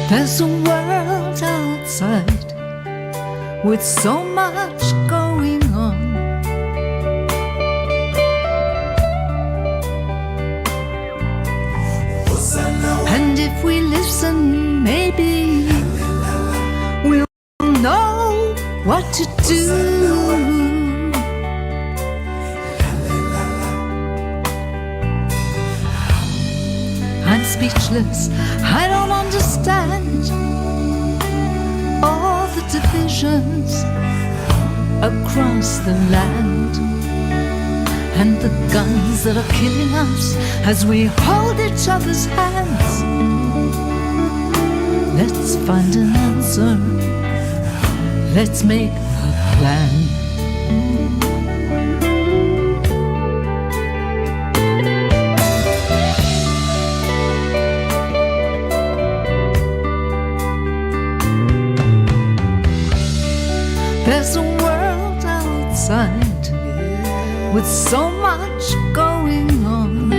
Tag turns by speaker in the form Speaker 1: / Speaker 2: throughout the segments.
Speaker 1: There's a world outside with so much going on. And if we listen, maybe we'll know what to do. I'm speechless, I don't understand all the divisions across the land, and the guns that are killing us as we hold each other's hands. Let's find an answer, let's make a plan. There's a world outside with so much going on.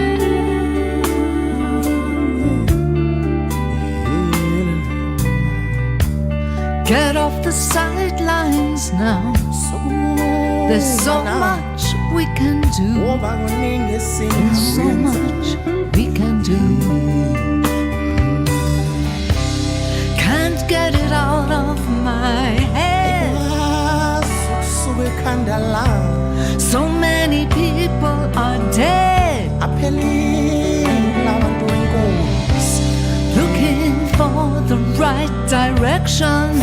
Speaker 1: Get off the sidelines now. There's so much we can do. There's so much we can do. Can't get it out of my head. So many people are dead, looking for the right direction,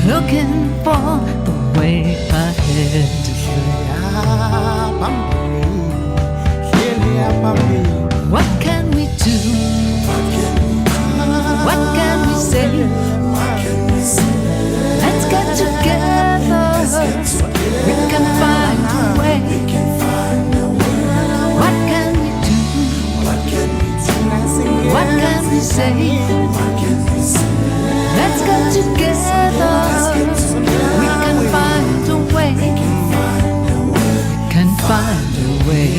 Speaker 1: looking for the way ahead. What can we do? What can we say? Let's get together. We can find a way. What can we do? What can we say? Let's get together. We can find a way. We can find a way.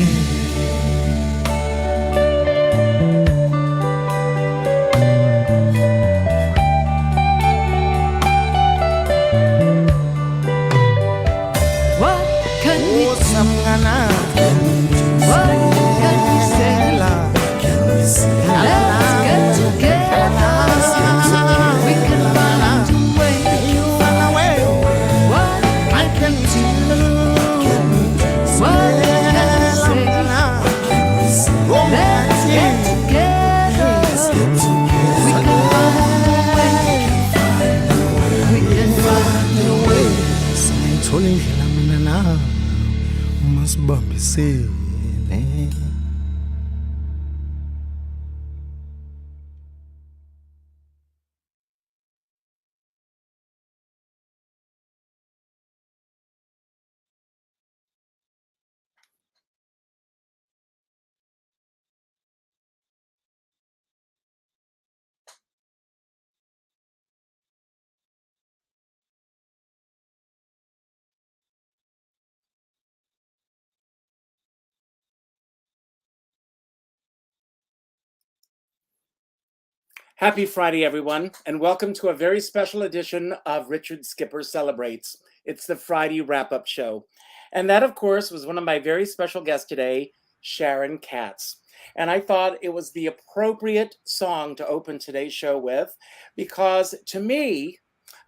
Speaker 2: Happy Friday, everyone, and welcome to a very special edition of Richard Skipper Celebrates. It's the Friday wrap-up show. And that, of course, was one of my very special guests today, Sharon Katz. And I thought it was the appropriate song to open today's show with, because to me,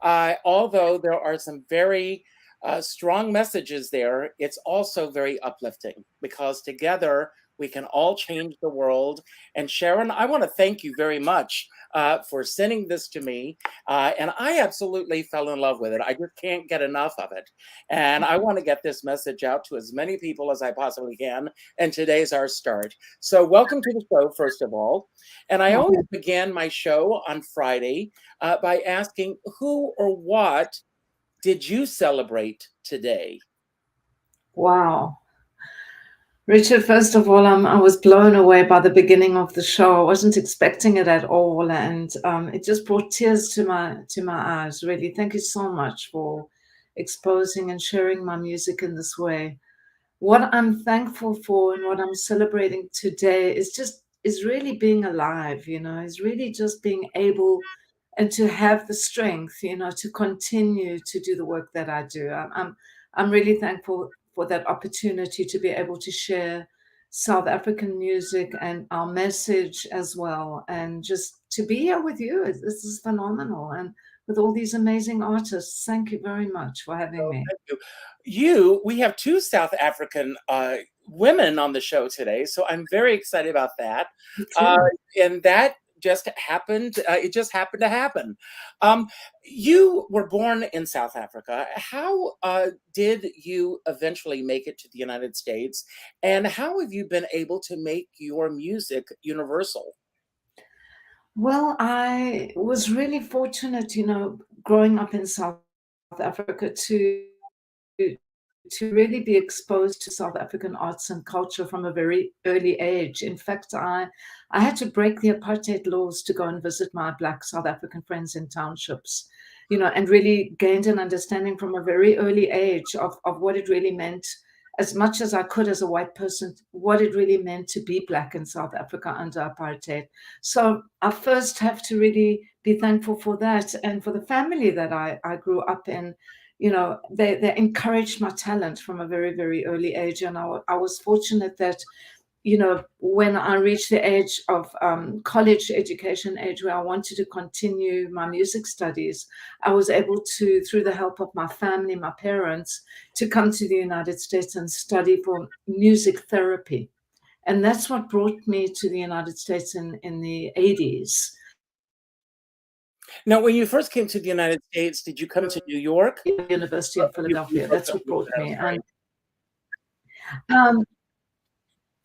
Speaker 2: although there are some very strong messages there, it's also very uplifting, because together we can all change the world. And Sharon, I want to thank you very much for sending this to me. And I absolutely fell in love with it. I just can't get enough of it. And I want to get this message out to as many people as I possibly can. And today's our start. So welcome to the show, first of all. And I always begin my show on Friday by asking, who or what did you celebrate today?
Speaker 3: Wow.
Speaker 1: Richard, first of all, I was blown away by the beginning of the show. I wasn't expecting it at all, and it just brought tears to my eyes. Really, thank you so much for exposing and sharing my music in this way. What I'm thankful for and what I'm celebrating today is really being alive. Is really just being able and to have the strength, to continue to do the work that I do. I'm really thankful for that opportunity to be able to share South African music and our message as well, and just to be here with you. This is phenomenal, and with all these amazing artists. Thank you very much for having me.
Speaker 2: Thank you. We have two South African women on the show today, so I'm very excited about that.
Speaker 1: Me
Speaker 2: Uh,
Speaker 1: too.
Speaker 2: and that just happened. It just happened to happen. You were born in South Africa. How did you eventually make it to the United States? And how have you been able to make your music universal?
Speaker 1: Well, I was really fortunate, growing up in South Africa to really be exposed to South African arts and culture from a very early age. In fact, I had to break the apartheid laws to go and visit my Black South African friends in townships, and really gained an understanding from a very early age of what it really meant, as much as I could as a white person, what it really meant to be Black in South Africa under apartheid. So I first have to really be thankful for that and for the family that I grew up in. They encouraged my talent from a very, very early age. And I was fortunate that, when I reached the age of college education age where I wanted to continue my music studies, I was able to, through the help of my family, my parents, to come to the United States and study for music therapy. And that's what brought me to the United States in the 80s.
Speaker 2: Now, when you first came to the United States, did you come to New York?
Speaker 1: University in
Speaker 2: You
Speaker 1: Philadelphia.
Speaker 2: broke
Speaker 1: That's
Speaker 2: up
Speaker 1: what
Speaker 2: with
Speaker 1: brought
Speaker 2: that,
Speaker 1: me.
Speaker 2: right?
Speaker 1: And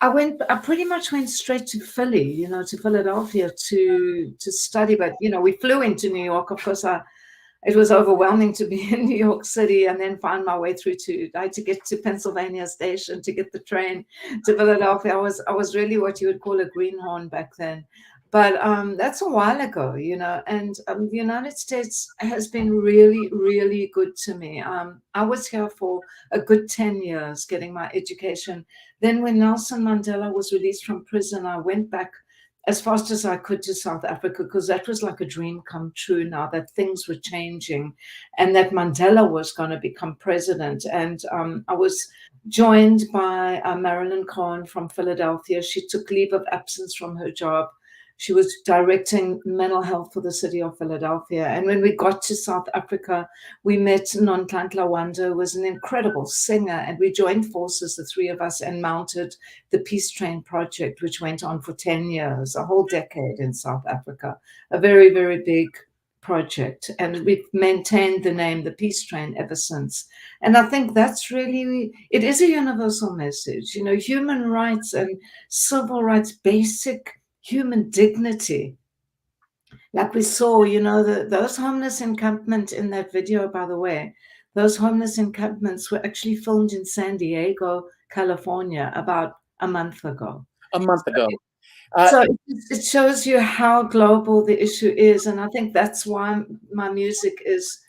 Speaker 1: I pretty much went straight to Philly, to Philadelphia to study. But, we flew into New York. Of course, it was overwhelming to be in New York City and then find my way I had to get to Pennsylvania Station to get the train to Philadelphia. I was really what you would call a greenhorn back then. But that's a while ago, and the United States has been really, really good to me. I was here for a good 10 years getting my education. Then when Nelson Mandela was released from prison, I went back as fast as I could to South Africa because that was like a dream come true now that things were changing and that Mandela was going to become president. And I was joined by Marilyn Cohen from Philadelphia. She took leave of absence from her job. She was directing mental health for the city of Philadelphia. And when we got to South Africa, we met Nonhlanhla Wanda, who was an incredible singer, and we joined forces, the three of us, and mounted the Peace Train project, which went on for 10 years, a whole decade in South Africa, a very, very big project. And we've maintained the name, the Peace Train, ever since. And I think that's really, it is a universal message, human rights and civil rights, basic human dignity. Like we saw, those homeless encampments in that video, by the way, those homeless encampments were actually filmed in San Diego, California, about a month ago.
Speaker 2: A month ago.
Speaker 1: So it shows you how global the issue is. And I think that's why my music is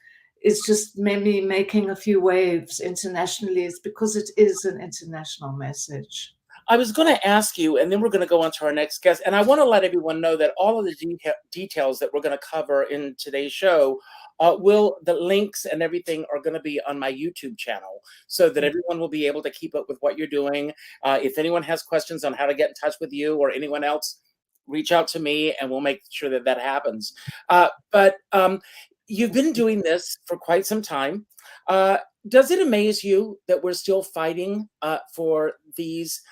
Speaker 1: just maybe making a few waves internationally, is because it is an international message.
Speaker 2: I was going to ask you, and then we're going to go on to our next guest. And I want to let everyone know that all of the details that we're going to cover in today's show, the links and everything are going to be on my YouTube channel so that everyone will be able to keep up with what you're doing. If anyone has questions on how to get in touch with you or anyone else, reach out to me and we'll make sure that that happens. But you've been doing this for quite some time. Does it amaze you that we're still fighting for these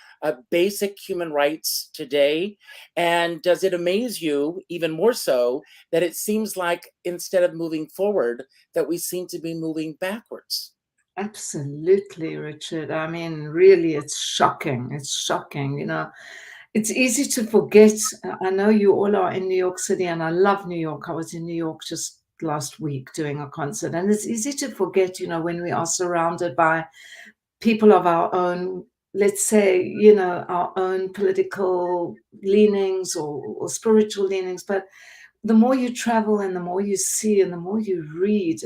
Speaker 2: basic human rights today? And does it amaze you even more so that it seems like instead of moving forward, that we seem to be moving backwards?
Speaker 1: Absolutely, Richard. I mean, really, it's shocking. It's shocking. It's easy to forget. I know you all are in New York City, and I love New York. I was in New York just last week doing a concert, and it's easy to forget, when we are surrounded by people of our own let's say, you know, our own political leanings or spiritual leanings, but the more you travel and the more you see and the more you read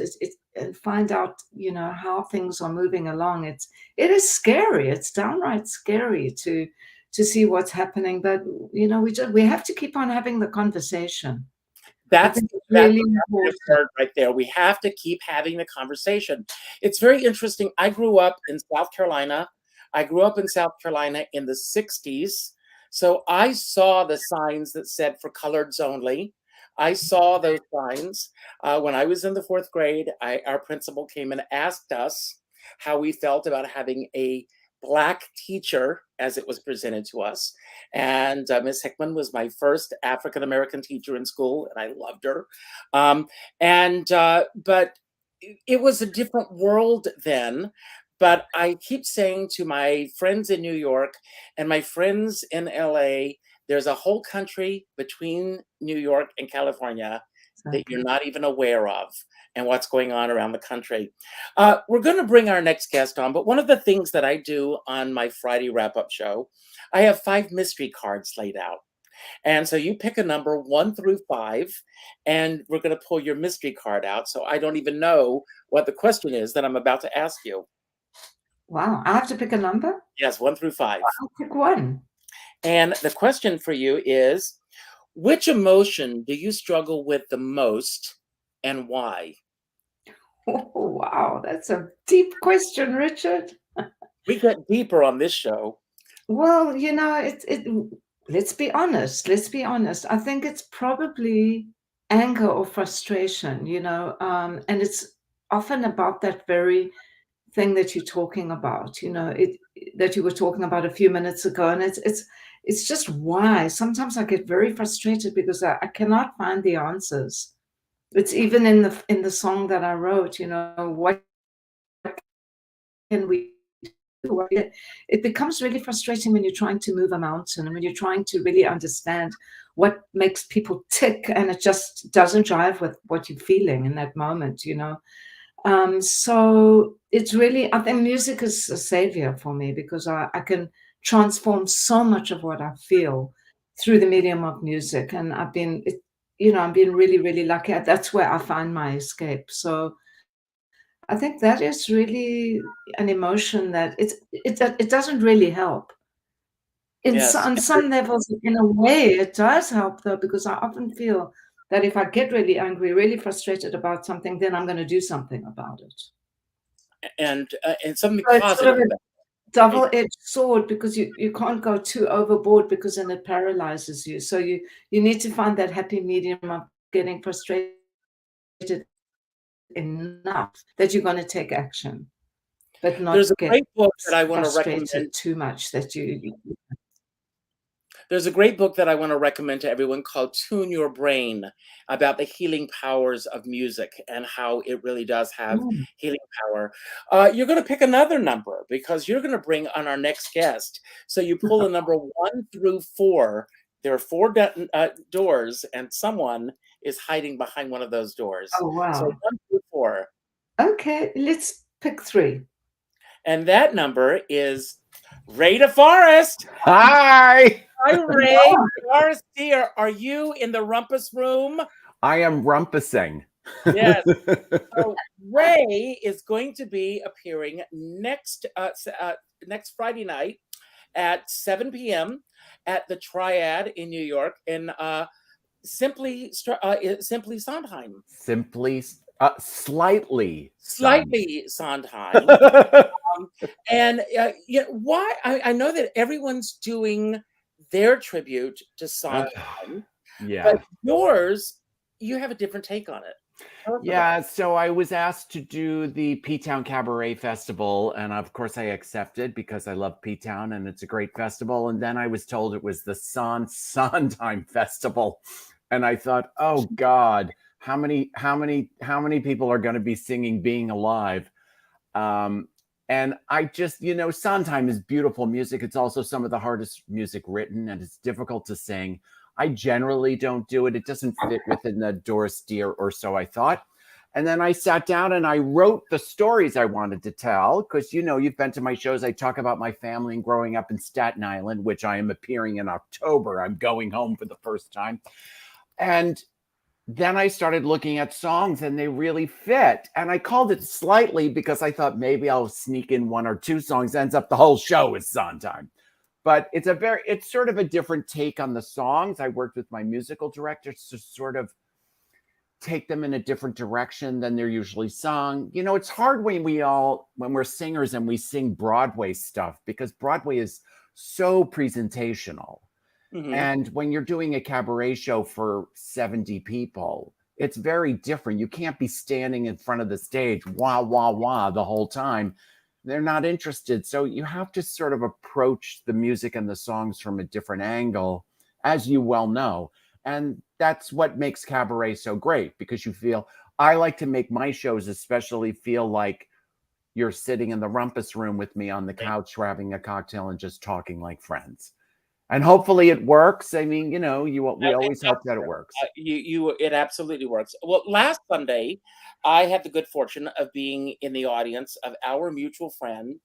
Speaker 1: and find out, you know, how things are moving along, it is scary. It's downright scary to see what's happening. But you know, we have to keep on having the conversation. I
Speaker 2: That's
Speaker 1: think it's
Speaker 2: that's
Speaker 1: really
Speaker 2: the
Speaker 1: important.
Speaker 2: word right there. We have to keep having the conversation. It's very interesting. I grew up in South Carolina. I grew up in South Carolina in the 60s. So I saw the signs that said for coloreds only. I saw those signs. When I was in the 4th grade, our principal came and asked us how we felt about having a Black teacher as it was presented to us. And Miss Hickman was my first African-American teacher in school, and I loved her. But it was a different world then. But I keep saying to my friends in New York and my friends in LA, there's a whole country between New York and California that you're not even aware of, and what's going on around the country. We're going to bring our next guest on, but one of the things that I do on my Friday wrap-up show, I have 5 mystery cards laid out. And so you pick a number 1 through 5, and we're going to pull your mystery card out. So I don't even know what the question is that I'm about to ask you.
Speaker 1: Wow, I have to pick a number?
Speaker 2: Yes, 1 through 5.
Speaker 1: I'll pick 1.
Speaker 2: And the question for you is, which emotion do you struggle with the most and why?
Speaker 1: Oh, wow, that's a deep question, Richard.
Speaker 2: We get deeper on this show.
Speaker 1: Well, you know, let's be honest. Let's be honest. I think it's probably anger or frustration, you know, and it's often about that very thing that you're talking about, you know, that you were talking about a few minutes ago. And it's just why. Sometimes I get very frustrated because I cannot find the answers. It's even in the song that I wrote, you know, what can we do? It becomes really frustrating when you're trying to move a mountain and when you're trying to really understand what makes people tick, and it just doesn't jive with what you're feeling in that moment, you know. So it's really, I think music is a savior for me because I can transform so much of what I feel through the medium of music. And you know, I've been really, really lucky. That's where I find my escape. So I think that is really an emotion that it doesn't really help.
Speaker 2: Yes.
Speaker 1: On some levels, in a way, it does help though, because I often feel that if I get really angry, really frustrated about something, then I'm going to do something about it.
Speaker 2: And something
Speaker 1: So it's sort
Speaker 2: positive.
Speaker 1: of a double-edged sword because you can't go too overboard because then it paralyzes you. So you need to find that happy medium of getting frustrated enough that you're going to take action, but not
Speaker 2: There's a
Speaker 1: get
Speaker 2: great book that I want to
Speaker 1: frustrated
Speaker 2: recommend.
Speaker 1: too much that you.
Speaker 2: There's a great book that I want to recommend to everyone called Tune Your Brain, about the healing powers of music and how it really does have
Speaker 1: Mm.
Speaker 2: healing power. You're going to pick another number because you're going to bring on our next guest. So you pull a number 1 through 4. There are 4 doors, and someone is hiding behind one of those doors.
Speaker 1: Oh,
Speaker 2: So
Speaker 1: wow.
Speaker 2: 1 through 4.
Speaker 1: Okay, let's pick 3.
Speaker 2: And that number is Ray DeForest.
Speaker 3: Hi!
Speaker 2: Hi, Ray. Deorest here. Are you in the rumpus room?
Speaker 3: I am rumpusing.
Speaker 2: Yes. So Ray is going to be appearing next Friday night at 7 p.m. at the Triad in New York in simply Sondheim.
Speaker 3: Slightly
Speaker 2: Sondheim. And you know, why I know that everyone's doing their tribute to Sondheim,
Speaker 3: yeah.
Speaker 2: but yours, you have a different take on it.
Speaker 3: Yeah, so I was asked to do the P-Town Cabaret Festival, and of course I accepted because I love P-Town and it's a great festival. And then I was told it was the Sondheim Festival, and I thought, oh God, how many people are going to be singing "Being Alive"? And I just, you know, Sondheim is beautiful music. It's also some of the hardest music written, and it's difficult to sing. I generally don't do it. It doesn't fit within the Doris Deer, or so I thought. And then I sat down and I wrote the stories I wanted to tell, because, you know, you've been to my shows. I talk about my family and growing up in Staten Island, which I am appearing in October. I'm going home for the first time. And then I started looking at songs and they really fit. And I called it Slightly because I thought maybe I'll sneak in 1 or 2 songs. Ends up the whole show is Sondheim. But it's sort of a different take on the songs. I worked with my musical directors to sort of take them in a different direction than they're usually sung. You know, it's hard when we're singers and we sing Broadway stuff, because Broadway is so presentational.
Speaker 2: Mm-hmm.
Speaker 3: And when you're doing a cabaret show for 70 people, it's very different. You can't be standing in front of the stage, wah, wah, wah, the whole time. They're not interested. So you have to sort of approach the music and the songs from a different angle, as you well know. And that's what makes cabaret so great, because I like to make my shows especially feel like you're sitting in the rumpus room with me on the couch, we're having a cocktail and just talking like friends. And hopefully it works. I mean, you know, we always hope that it works.
Speaker 2: It absolutely works. Well, last Sunday, I had the good fortune of being in the audience of our mutual friend,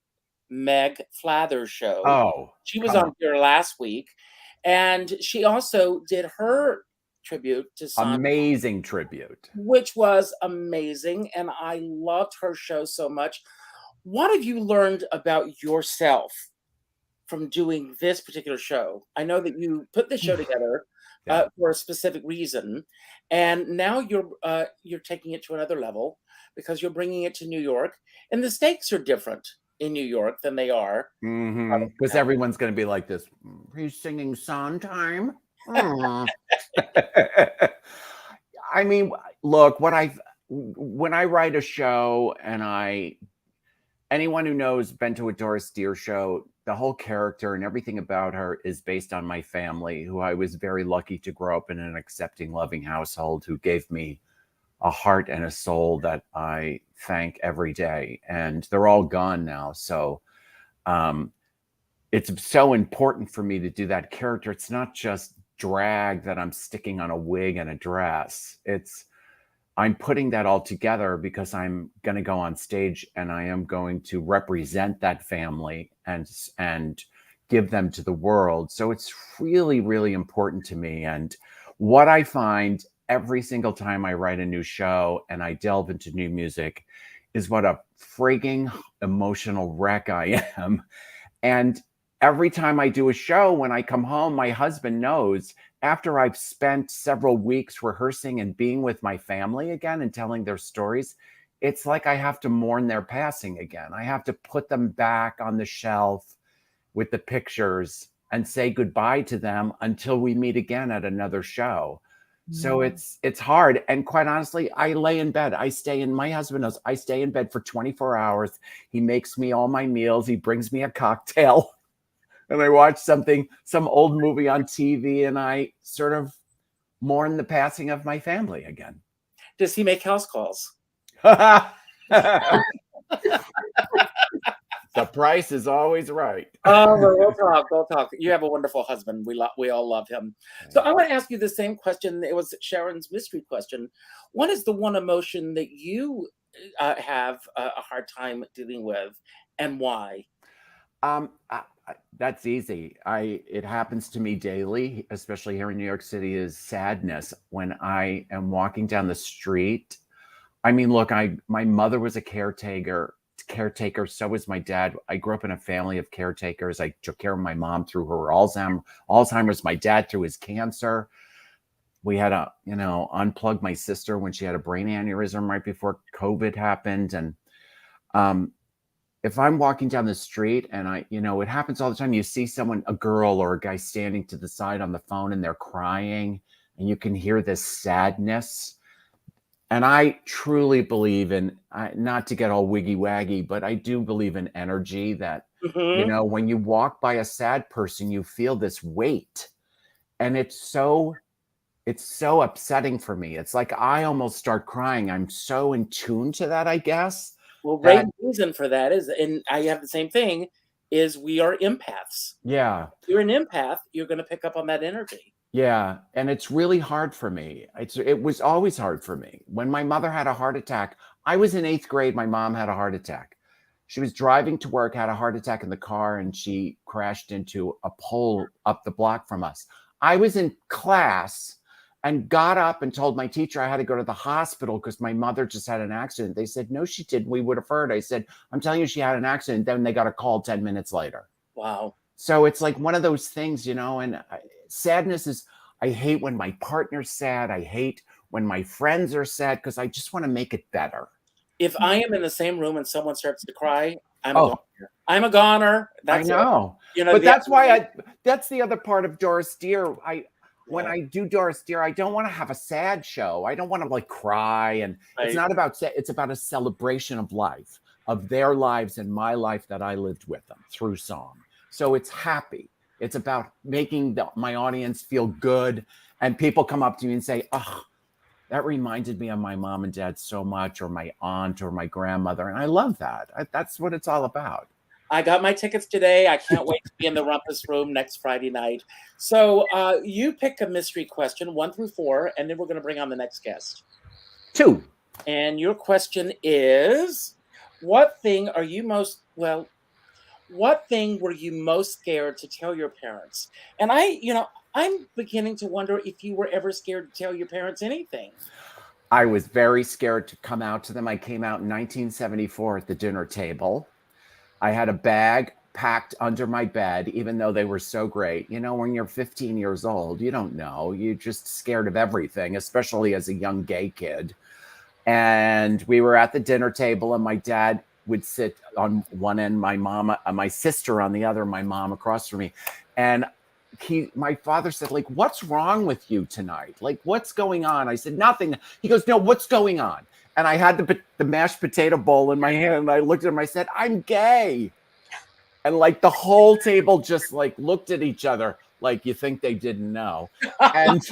Speaker 2: Meg Flather's show.
Speaker 3: Oh,
Speaker 2: she was on here last week, and she also did her tribute to Sondheim,
Speaker 3: amazing tribute,
Speaker 2: which was amazing, and I loved her show so much. What have you learned about yourself from doing this particular show? I know that you put the show together for a specific reason, and now you're taking it to another level because you're bringing it to New York, and the stakes are different in New York than they are.
Speaker 3: Because everyone's going to be like this. He's singing Sondheim. I mean, look, when I write a show, and anyone who knows been to a Doris Deer show, the whole character and everything about her is based on my family, who I was very lucky to grow up in an accepting, loving household, who gave me a heart and a soul that I thank every day. And they're all gone now. So it's so important for me to do that character. It's not just drag that I'm sticking on a wig and a dress. I'm putting that all together because I'm going to go on stage and I am going to represent that family and give them to the world. So it's really, really important to me. And what I find every single time I write a new show and I delve into new music is what a frigging emotional wreck I am. And every time I do a show, when I come home, my husband knows, after I've spent several weeks rehearsing and being with my family again and telling their stories, it's like I have to mourn their passing again. I have to put them back on the shelf with the pictures and say goodbye to them until we meet again at another show. So it's hard. And quite honestly, I lay in bed. My husband knows, I stay in bed for 24 hours. He makes me all my meals. He brings me a cocktail. And I watch some old movie on TV, and I sort of mourn the passing of my family again.
Speaker 2: Does he make house calls?
Speaker 3: The price is always right.
Speaker 2: Oh, we'll talk. You have a wonderful husband. We all love him. So I want to ask you the same question. It was Sharon's mystery question. What is the one emotion that you have a hard time dealing with, and why?
Speaker 3: That's easy. It happens to me daily, especially here in New York City, is sadness when I am walking down the street. I mean, look, my mother was a caretaker. So was my dad. I grew up in a family of caretakers. I took care of my mom through her Alzheimer's, my dad through his cancer. We had to, unplug my sister when she had a brain aneurysm right before COVID happened. And if I'm walking down the street and it happens all the time, you see someone, a girl or a guy standing to the side on the phone and they're crying and you can hear this sadness. And I truly believe in, not to get all wiggy waggy, but I do believe in energy that, when you walk by a sad person, you feel this weight. And it's so upsetting for me. It's like I almost start crying. I'm so in tune to that, I guess.
Speaker 2: Well, great reason for that is, and I have the same thing, is we are empaths.
Speaker 3: Yeah.
Speaker 2: If you're an empath, you're going to pick up on that energy.
Speaker 3: Yeah, and it's really hard for me. It was always hard for me. When my mother had a heart attack, I was in 8th grade, my mom had a heart attack. She was driving to work, had a heart attack in the car, and she crashed into a pole up the block from us. I was in class and got up and told my teacher I had to go to the hospital because my mother just had an accident. They said, "No, she didn't. We would have heard." I said, "I'm telling you, she had an accident." Then they got a call 10 minutes later.
Speaker 2: Wow.
Speaker 3: So it's like one of those things, and sadness is, I hate when my partner's sad. I hate when my friends are sad because I just want to make it better.
Speaker 2: If I am in the same room and someone starts to cry, I'm a
Speaker 3: Oh.
Speaker 2: goner. I'm a goner. That's
Speaker 3: I know.
Speaker 2: it.
Speaker 3: But that's why that's the other part of Deorest Dear. When
Speaker 2: Yeah.
Speaker 3: I do Deorest Dear, I don't want to have a sad show. I don't want to like cry. And it's
Speaker 2: Right.
Speaker 3: not about, it's about a celebration of life, of their lives and my life that I lived with them through song. So it's happy. It's about making my audience feel good. And people come up to me and say, "Oh, that reminded me of my mom and dad so much," or my aunt or my grandmother. And I love that. That's what it's all about.
Speaker 2: I got my tickets today. I can't wait to be in the Rumpus Room next Friday night. So you pick a mystery question, 1 through 4, and then we're going to bring on the next guest.
Speaker 3: 2.
Speaker 2: And your question is, what thing were you most scared to tell your parents? And I'm beginning to wonder if you were ever scared to tell your parents anything.
Speaker 3: I was very scared to come out to them. I came out in 1974 at the dinner table. I had a bag packed under my bed, even though they were so great. When you're 15 years old, you don't know. You're just scared of everything, especially as a young gay kid. And we were at the dinner table, and my dad would sit on one end, my sister on the other, my mom across from me. And my father said, like, "What's wrong with you tonight? Like, what's going on?" I said, "Nothing." He goes, "No, what's going on?" And I had the mashed potato bowl in my hand, and I looked at him. I said, "I'm gay." And like the whole table just like looked at each other like, you think they didn't know. And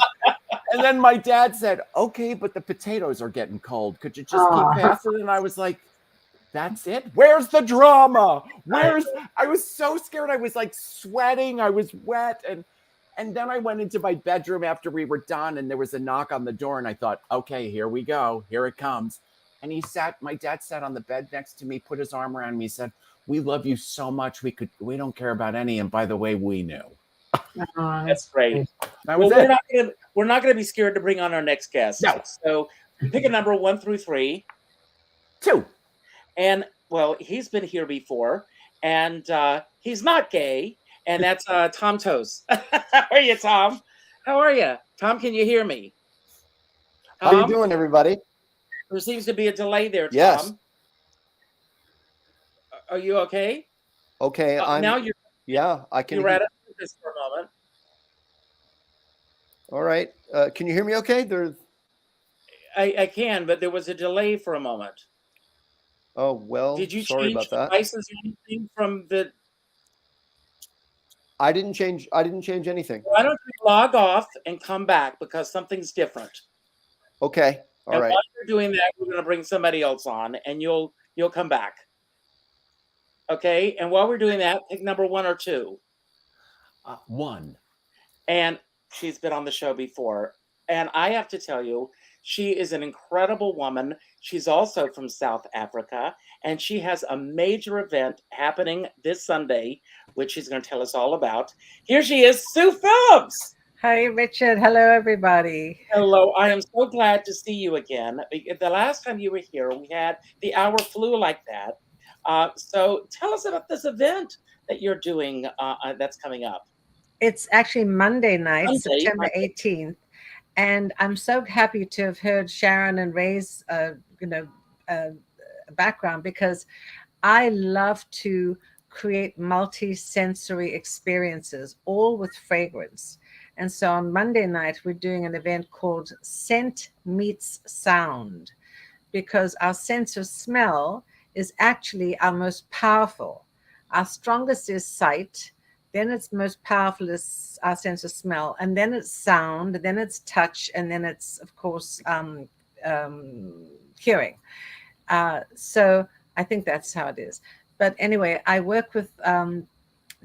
Speaker 3: then my dad said, "Okay, but the potatoes are getting cold. Could you just keep passing?" And I was like, "That's it? Where's the drama? I was so scared. I was like sweating. I was wet. And then I went into my bedroom after we were done, and there was a knock on the door, and I thought, okay, here we go. Here it comes. And my dad sat on the bed next to me, put his arm around me, said, "We love you so much. We don't care about any. And by the way, we knew."
Speaker 2: That's great.
Speaker 3: That was it.
Speaker 2: We're not going to be scared to bring on our next guest.
Speaker 3: No.
Speaker 2: So pick a number 1 through 3.
Speaker 3: 2.
Speaker 2: And well, he's been here before, and he's not gay, and that's Tom Toce. How are you, Tom? How are you, Tom? Can you hear me?
Speaker 4: How are you doing, everybody?
Speaker 2: There seems to be a delay there, Tom.
Speaker 4: Yes.
Speaker 2: Are you okay?
Speaker 4: Okay,
Speaker 2: Yeah,
Speaker 4: I can.
Speaker 2: You're at this for a moment.
Speaker 4: All right. Can you hear me okay?
Speaker 2: I can, but there was a delay for a moment.
Speaker 4: Oh, well,
Speaker 2: Did you
Speaker 4: sorry
Speaker 2: change
Speaker 4: about that.
Speaker 2: devices or anything from the...
Speaker 4: I didn't change anything.
Speaker 2: Why don't you log off and come back, because something's different.
Speaker 4: Okay. All right.
Speaker 2: While you're doing that, we're going to bring somebody else on, and you'll come back. Okay? And while we're doing that, pick number 1 or 2.
Speaker 3: 1.
Speaker 2: And she's been on the show before. And I have to tell you, she is an incredible woman. She's also from South Africa, and she has a major event happening this Sunday, which she's going to tell us all about. Here she is, Sue Phillips.
Speaker 5: Hi, Richard. Hello, everybody.
Speaker 2: Hello. I am so glad to see you again. The last time you were here, the hour flew like that. So tell us about this event that you're doing that's coming up.
Speaker 5: It's actually Monday night, September 18th. And I'm so happy to have heard Sharon and Ray's background, because I love to create multi-sensory experiences, all with fragrance. And so on Monday night, we're doing an event called Scent Meets Sound, because our sense of smell is actually our most powerful. Our strongest is sight. Then it's most powerful is our sense of smell, and then it's sound, and then it's touch, and then it's, of course, hearing. So I think that's how it is. But anyway, I work with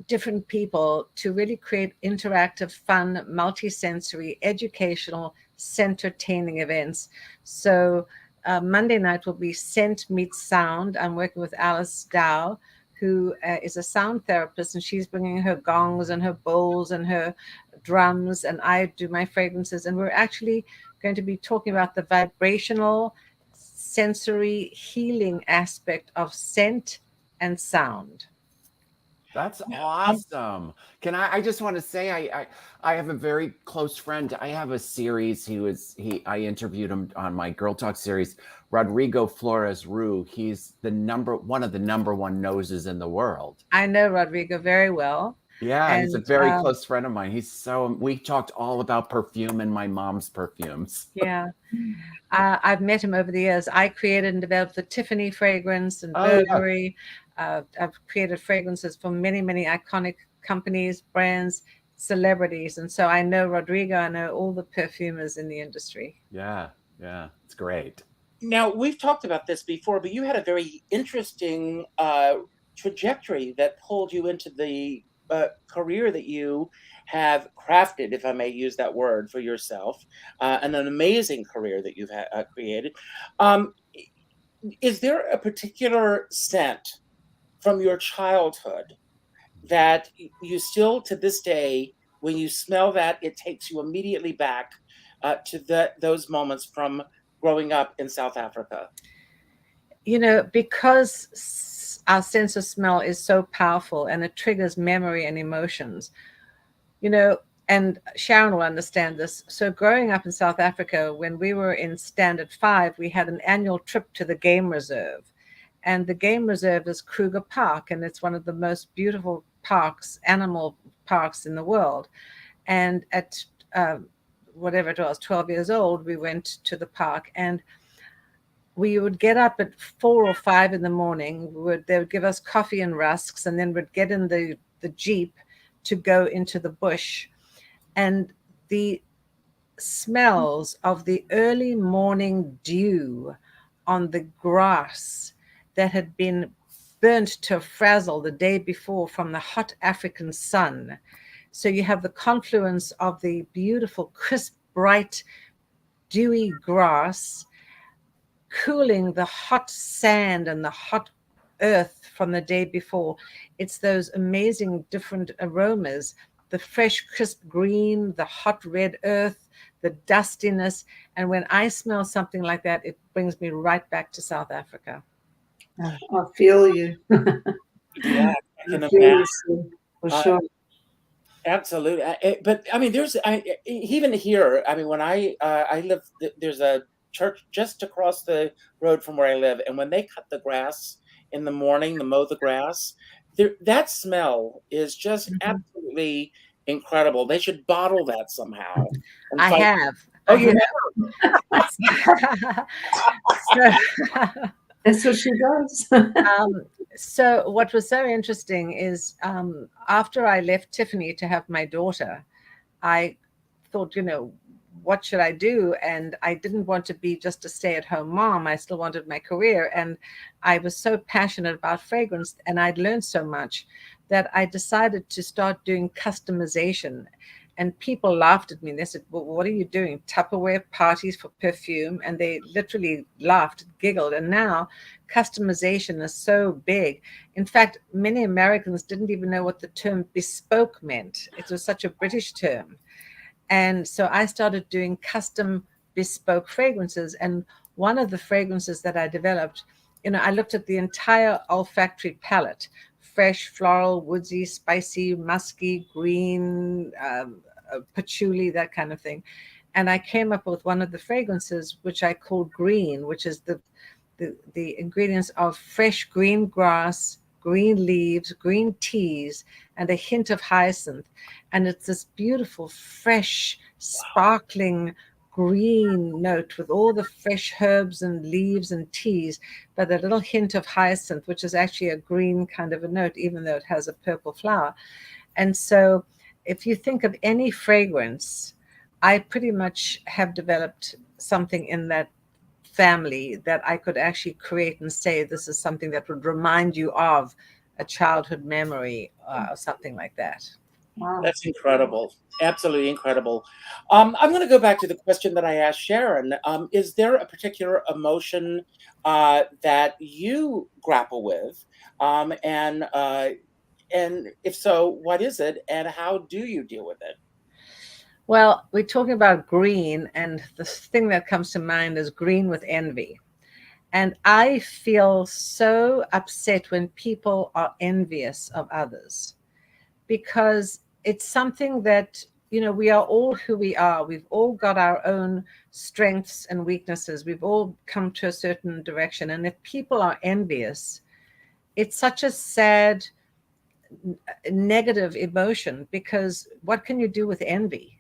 Speaker 5: different people to really create interactive, fun, multi-sensory, educational, entertaining events. So Monday night will be Scent Meets Sound. I'm working with Alice Dow, who is a sound therapist, and she's bringing her gongs and her bowls and her drums, and I do my fragrances. And we're actually going to be talking about the vibrational, sensory healing aspect of scent and sound.
Speaker 3: That's awesome. Can I just want to say I have a very close friend. I have a series. I interviewed him on my Girl Talk series, Rodrigo Flores Rue. He's one of the number one noses in the world.
Speaker 5: I know Rodrigo very well.
Speaker 3: Yeah, he's a very close friend of mine. We talked all about perfume and my mom's perfumes.
Speaker 5: Yeah. I've met him over the years. I created and developed the Tiffany fragrance and Burberry. I've created fragrances for many, many iconic companies, brands, celebrities. And so I know Rodrigo, I know all the perfumers in the industry.
Speaker 3: Yeah, it's great.
Speaker 2: Now, we've talked about this before, but you had a very interesting trajectory that pulled you into the career that you have crafted, if I may use that word, for yourself, and an amazing career that you've created. Is there a particular scent from your childhood that you still, to this day, when you smell that, it takes you immediately back to those moments from growing up in South Africa?
Speaker 5: You know, because our sense of smell is so powerful and it triggers memory and emotions, you know, and Sharon will understand this. So growing up in South Africa, when we were in Standard 5, we had an annual trip to the game reserve. And the game reserve is Kruger Park, and it's one of the most beautiful parks, animal parks in the world. And at whatever it was, 12 years old, we went to the park, and we would get up at 4 or 5 in the morning. They would give us coffee and rusks, and then we'd get in the Jeep to go into the bush. And the smells of the early morning dew on the grass that had been burnt to a frazzle the day before from the hot African sun. So you have the confluence of the beautiful, crisp, bright, dewy grass cooling the hot sand and the hot earth from the day before. It's those amazing different aromas, the fresh, crisp green, the hot red earth, the dustiness. And when I smell something like that, it brings me right back to South Africa.
Speaker 1: I feel you.
Speaker 2: Yeah, I can
Speaker 1: feel
Speaker 2: imagine.
Speaker 1: you, for sure.
Speaker 2: Absolutely. But I mean, even here, I mean, when I live, there's a church just across the road from where I live. And when they cut the grass in the morning, to mow the grass, that smell is just absolutely incredible. They should bottle that somehow.
Speaker 5: I have.
Speaker 2: Oh, you
Speaker 5: have?
Speaker 1: That's what she does.
Speaker 5: So what was so interesting is after I left Tiffany to have my daughter, I thought, you know, what should I do? And I didn't want to be just a stay-at-home mom. I still wanted my career. And I was so passionate about fragrance, and I'd learned so much that I decided to start doing customization. And people laughed at me. They said, well, what are you doing? Tupperware parties for perfume? And they literally laughed, giggled. And now customization is so big. In fact, many Americans didn't even know what the term bespoke meant. It was such a British term. And so I started doing custom bespoke fragrances. And one of the fragrances that I developed, you know, I looked at the entire olfactory palette: fresh, floral, woodsy, spicy, musky, green, patchouli, that kind of thing. And I came up with one of the fragrances, which I called Green, which is the ingredients of fresh green grass, green leaves, green teas, and a hint of hyacinth. And it's this beautiful, fresh, sparkling green note with all the fresh herbs and leaves and teas, but a little hint of hyacinth, which is actually a green kind of a note, even though it has a purple flower. And so if you think of any fragrance, I pretty much have developed something in that family that I could actually create and say, this is something that would remind you of a childhood memory or something like that.
Speaker 1: Wow.
Speaker 2: That's incredible. Absolutely incredible. I'm going to go back to the question that I asked Sharon. Is there a particular emotion that you grapple with? And if so, what is it? And how do you deal with it?
Speaker 5: Well, we're talking about green, and the thing that comes to mind is green with envy. And I feel so upset when people are envious of others, because it's something that, we are all who we are. We've all got our own strengths and weaknesses. We've all come to a certain direction. And if people are envious, it's such a sad, negative emotion, because what can you do with envy?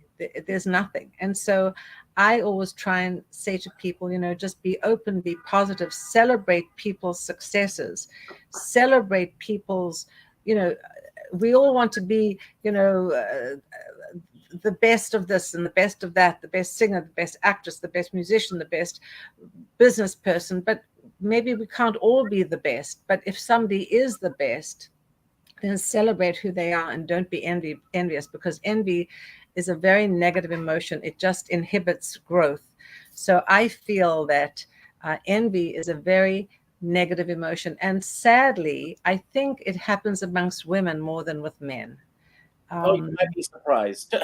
Speaker 5: There's nothing. And so I always try and say to people, just be open, be positive, celebrate people's successes, celebrate people's, we all want to be, the best of this and the best of that, the best singer, the best actress, the best musician, the best business person. But maybe we can't all be the best. But if somebody is the best, then celebrate who they are and don't be envious, because envy is a very negative emotion. It just inhibits growth. So I feel that envy is a very negative emotion. And sadly, I think it happens amongst women more than with men.
Speaker 2: Oh, you might be surprised.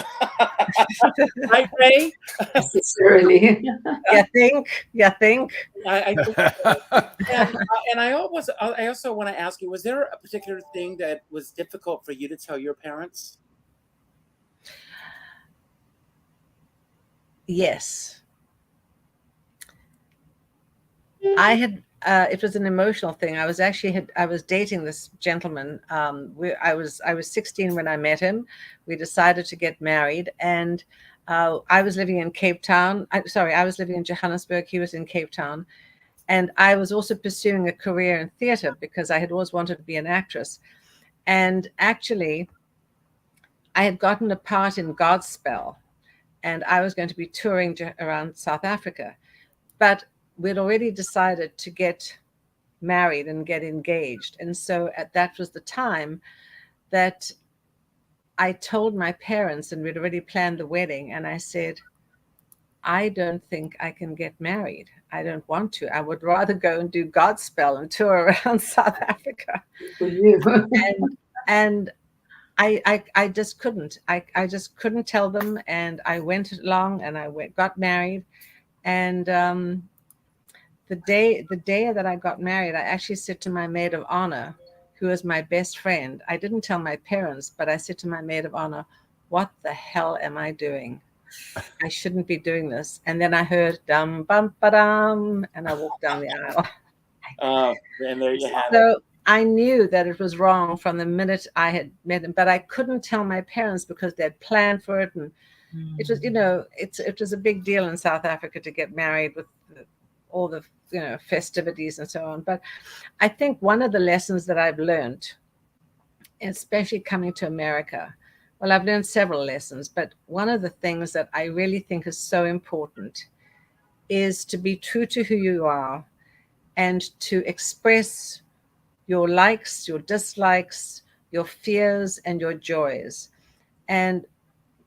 Speaker 2: Right, Ray?
Speaker 1: Necessarily.
Speaker 5: You think?
Speaker 2: I think so. And I also want to ask you, was there a particular thing that was difficult for you to tell your parents?
Speaker 5: Yes. I had, it was an emotional thing. I was dating this gentleman. I was 16 when I met him. We decided to get married, and I was living in Cape Town. I was living in Johannesburg. He was in Cape Town. And I was also pursuing a career in theater because I had always wanted to be an actress. And actually, I had gotten a part in Godspell, and I was going to be touring around South Africa. But we'd already decided to get married and get engaged. And so that was the time that I told my parents, and we'd already planned the wedding. And I said, I don't think I can get married. I don't want to. I would rather go and do Godspell and tour around South Africa.
Speaker 1: For you.
Speaker 5: And I just couldn't. I just couldn't tell them. And I went along and got married. And the day that I got married, I actually said to my maid of honor, who was my best friend, I didn't tell my parents, but I said to my maid of honor, what the hell am I doing? I shouldn't be doing this. And then I heard dum bum ba dum, and I walked down the aisle.
Speaker 2: Oh, and there you have it.
Speaker 5: So I knew that it was wrong from the minute I had met him, but I couldn't tell my parents because they had planned for it, and it was, it was a big deal in South Africa to get married with all the festivities and so on. But I think one of the lessons that I've learned, especially coming to America, well, I've learned several lessons, but one of the things that I really think is so important is to be true to who you are and to express your likes, your dislikes, your fears, and your joys. And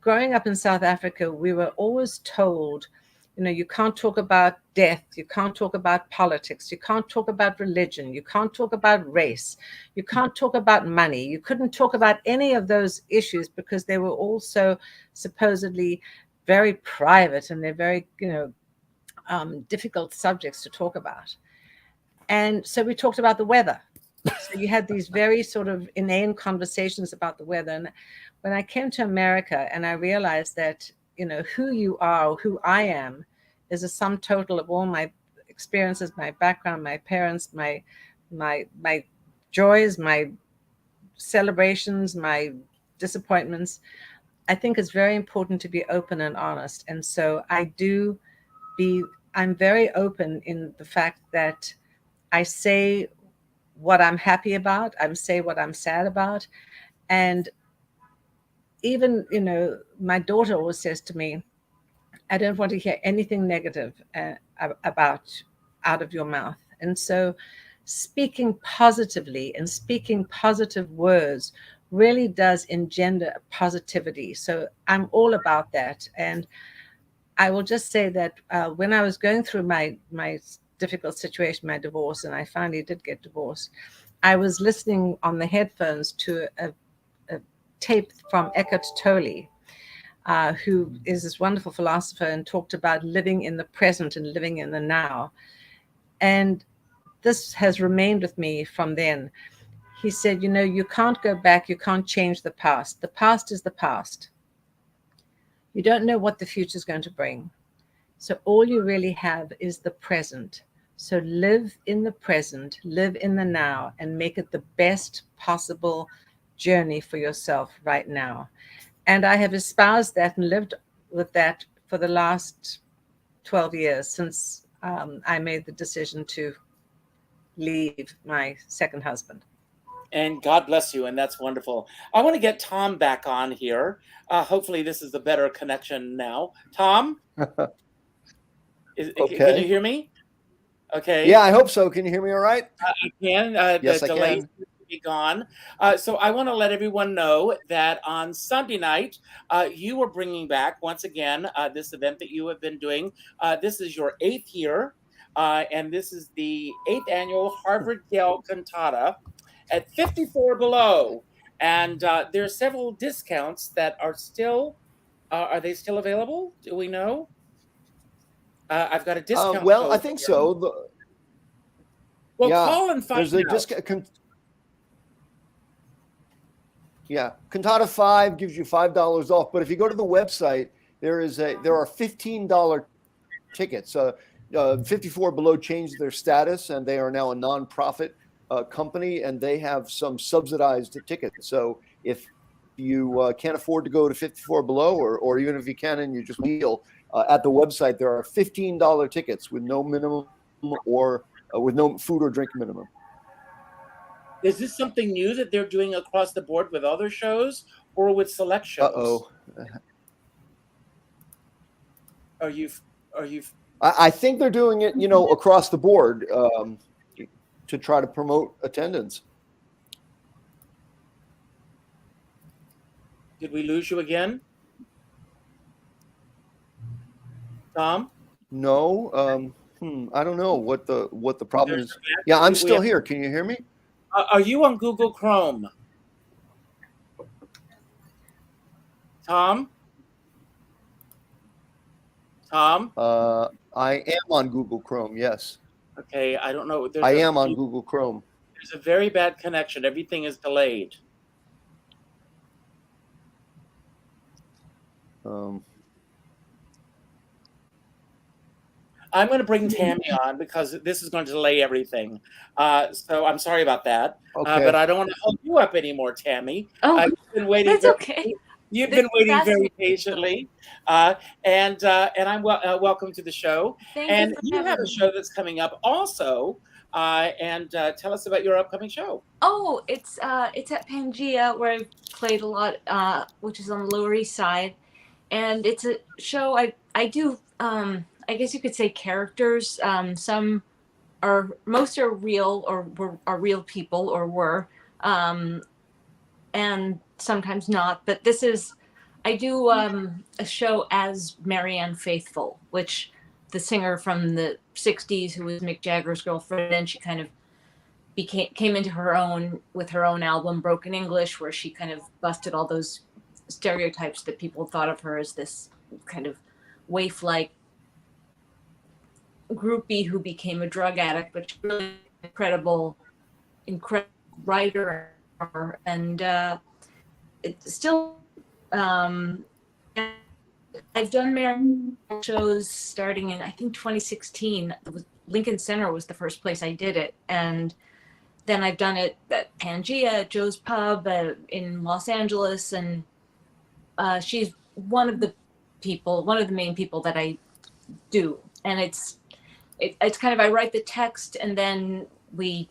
Speaker 5: growing up in South Africa, we were always told, you can't talk about death, you can't talk about politics, you can't talk about religion, you can't talk about race, you can't talk about money, you couldn't talk about any of those issues because they were also supposedly very private and they're very, difficult subjects to talk about. And so we talked about the weather. So you had these very sort of inane conversations about the weather. And when I came to America and I realized that, who you are, who I am, is a sum total of all my experiences, my background, my parents, my joys, my celebrations, my disappointments. I think it's very important to be open and honest. And so I'm very open in the fact that I say what I'm happy about, I say what I'm sad about. And even, my daughter always says to me, I don't want to hear anything negative out of your mouth. And so speaking positively and speaking positive words really does engender positivity. So I'm all about that. And I will just say that when I was going through my difficult situation, my divorce, and I finally did get divorced, I was listening on the headphones to a tape from Eckhart Tolle, who is this wonderful philosopher, and talked about living in the present and living in the now. And this has remained with me from then. He said, you can't go back, you can't change the past. The past is the past. You don't know what the future is going to bring. So all you really have is the present. So live in the present, live in the now, and make it the best possible journey for yourself right now. And I have espoused that and lived with that for the last 12 years since I made the decision to leave my second husband.
Speaker 2: And God bless you, and that's wonderful. I want to get Tom back on here. Hopefully this is a better connection now. Tom?
Speaker 4: Okay.
Speaker 2: Can you hear me? Okay.
Speaker 4: Yeah, I hope so. Can you hear me all right?
Speaker 2: I can.
Speaker 4: Yes,
Speaker 2: the
Speaker 4: I
Speaker 2: delay
Speaker 4: can.
Speaker 2: seems to be gone. So I want to let everyone know that on Sunday night, you are bringing back, once again, this event that you have been doing. This is your 8th year, and this is the 8th annual Harvard-Yale Cantata at 54 Below. And there are several discounts that are still, are they still available? Do we know? I've got a discount.
Speaker 4: Well,
Speaker 2: code
Speaker 4: I think
Speaker 2: here.
Speaker 4: so.
Speaker 2: Well,
Speaker 4: yeah,
Speaker 2: call and find
Speaker 4: there's a
Speaker 2: out.
Speaker 4: discount. Yeah, Cantata 5 gives you $5 off. But if you go to the website, there are $15 tickets. 54 Below changed their status, and they are now a nonprofit company, and they have some subsidized tickets. So if you can't afford to go to 54 Below, or even if you can and you just wheel, at the website, there are $15 tickets with no minimum or with no food or drink minimum.
Speaker 2: Is this something new that they're doing across the board with other shows or with select shows?
Speaker 4: Uh-oh.
Speaker 2: Are you?
Speaker 4: I think they're doing it, across the board to try to promote attendance.
Speaker 2: Did we lose you again, Tom?
Speaker 4: No. I don't know what the problem is. Yeah, I'm still here. Can you hear me?
Speaker 2: Are you on Google Chrome, Tom? Tom?
Speaker 4: I am on Google Chrome. Yes.
Speaker 2: Okay, I don't know.
Speaker 4: I am on Google Chrome.
Speaker 2: There's a very bad connection. Everything is delayed. I'm going to bring Tammy on because this is going to delay everything. So I'm sorry about that.
Speaker 4: Okay.
Speaker 2: But I don't want to hold you up anymore, Tammy.
Speaker 6: Oh,
Speaker 2: you've been waiting.
Speaker 6: that's okay.
Speaker 2: You've been waiting very patiently, and I'm welcome to the show.
Speaker 6: Thank
Speaker 2: you have a show that's coming up also, and tell us about your upcoming show.
Speaker 6: Oh, it's at Pangea, where I've played a lot, which is on the Lower East Side, and it's a show I do. I guess you could say characters. Most are real or are real people or were, and sometimes not. But I do a show as Marianne Faithfull, which the singer from the 60s who was Mick Jagger's girlfriend, and she kind of came into her own with her own album Broken English, where she kind of busted all those stereotypes that people thought of her as this kind of waif-like groupie who became a drug addict, but she's really incredible writer, and it's still I've done Marianne shows starting in I think 2016. Lincoln Center was the first place I did it, and then I've done it at Pangea, at Joe's Pub in Los Angeles, and she's one of the main people that I do, and it's kind of, I write the text and then it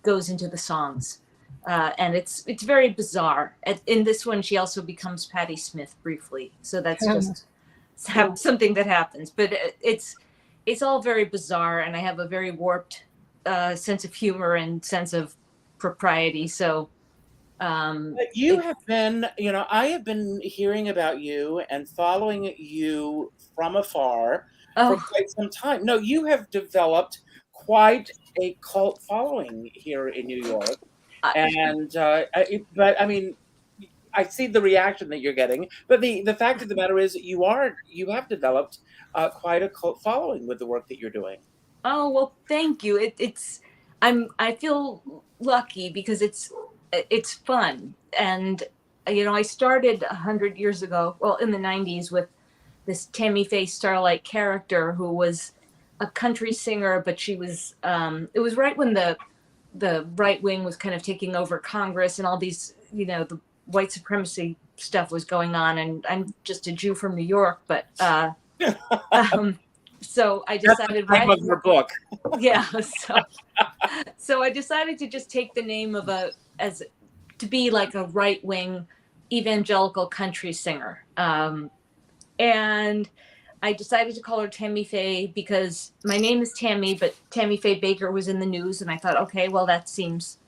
Speaker 6: goes into the songs, and it's very bizarre. In this one, she also becomes Patti Smith briefly, so that's just something that happens. But it's all very bizarre, and I have a very warped sense of humor and sense of propriety. So
Speaker 2: But you have been, I have been hearing about you and following you from afar for quite some time. No, you have developed quite a cult following here in New York. And, but I mean, I see the reaction that you're getting, but the fact of the matter is you have developed quite a cult following with the work that you're doing.
Speaker 6: Oh, well, thank you. I feel lucky because it's fun. And, I started 100 years ago, well, in the 90s, with this Tammy Faye Starlight character who was a country singer, but she was, it was right when the right wing was kind of taking over Congress and all these, the white supremacy stuff was going on. And I'm just a Jew from New York, but, so I decided
Speaker 2: that's the name of your book.
Speaker 6: Yeah. So I decided to just take the name of to be like a right wing evangelical country singer. And I decided to call her Tammy Faye because my name is Tammy, but Tammy Faye Baker was in the news. And I thought, okay, well, that seems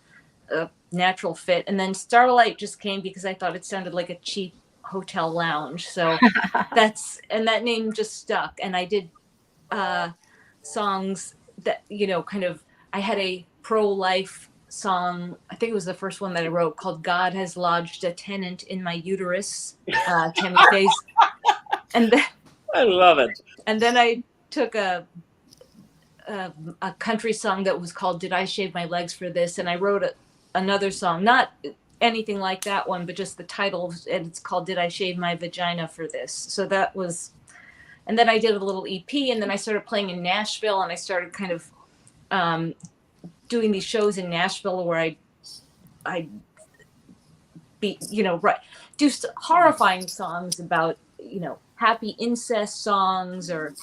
Speaker 6: a natural fit. And then Starlight just came because I thought it sounded like a cheap hotel lounge. So that name just stuck. And I did songs that, I had a pro-life song. I think it was the first one that I wrote, called "God Has Lodged a Tenant in My Uterus." Tammy Faye's, and then
Speaker 2: I love it.
Speaker 6: And then I took a country song that was called "Did I Shave My Legs for This?" And I wrote another song, not anything like that one, but just the title, and it's called "Did I Shave My Vagina for This?" So that was. And then I did a little EP, and then I started playing in Nashville, and I started kind of doing these shows in Nashville where I do horrifying songs about, happy incest songs, or,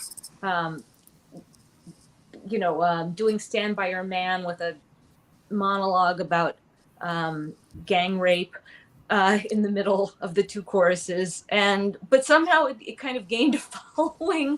Speaker 6: doing Stand By Your Man with a monologue about gang rape. In the middle of the two choruses, but somehow it kind of gained a following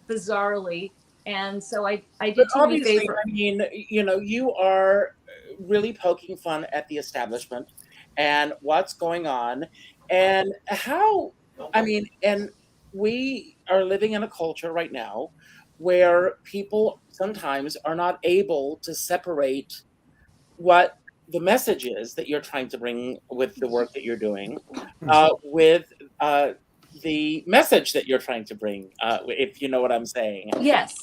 Speaker 6: bizarrely, and so I did Tammy Faye.
Speaker 2: I mean, you are really poking fun at the establishment and what's going on, and how. I mean, and we are living in a culture right now where people sometimes are not able to separate what the message is that you're trying to bring with the work that you're doing, with the message that you're trying to bring, if you know what I'm saying.
Speaker 6: Yes.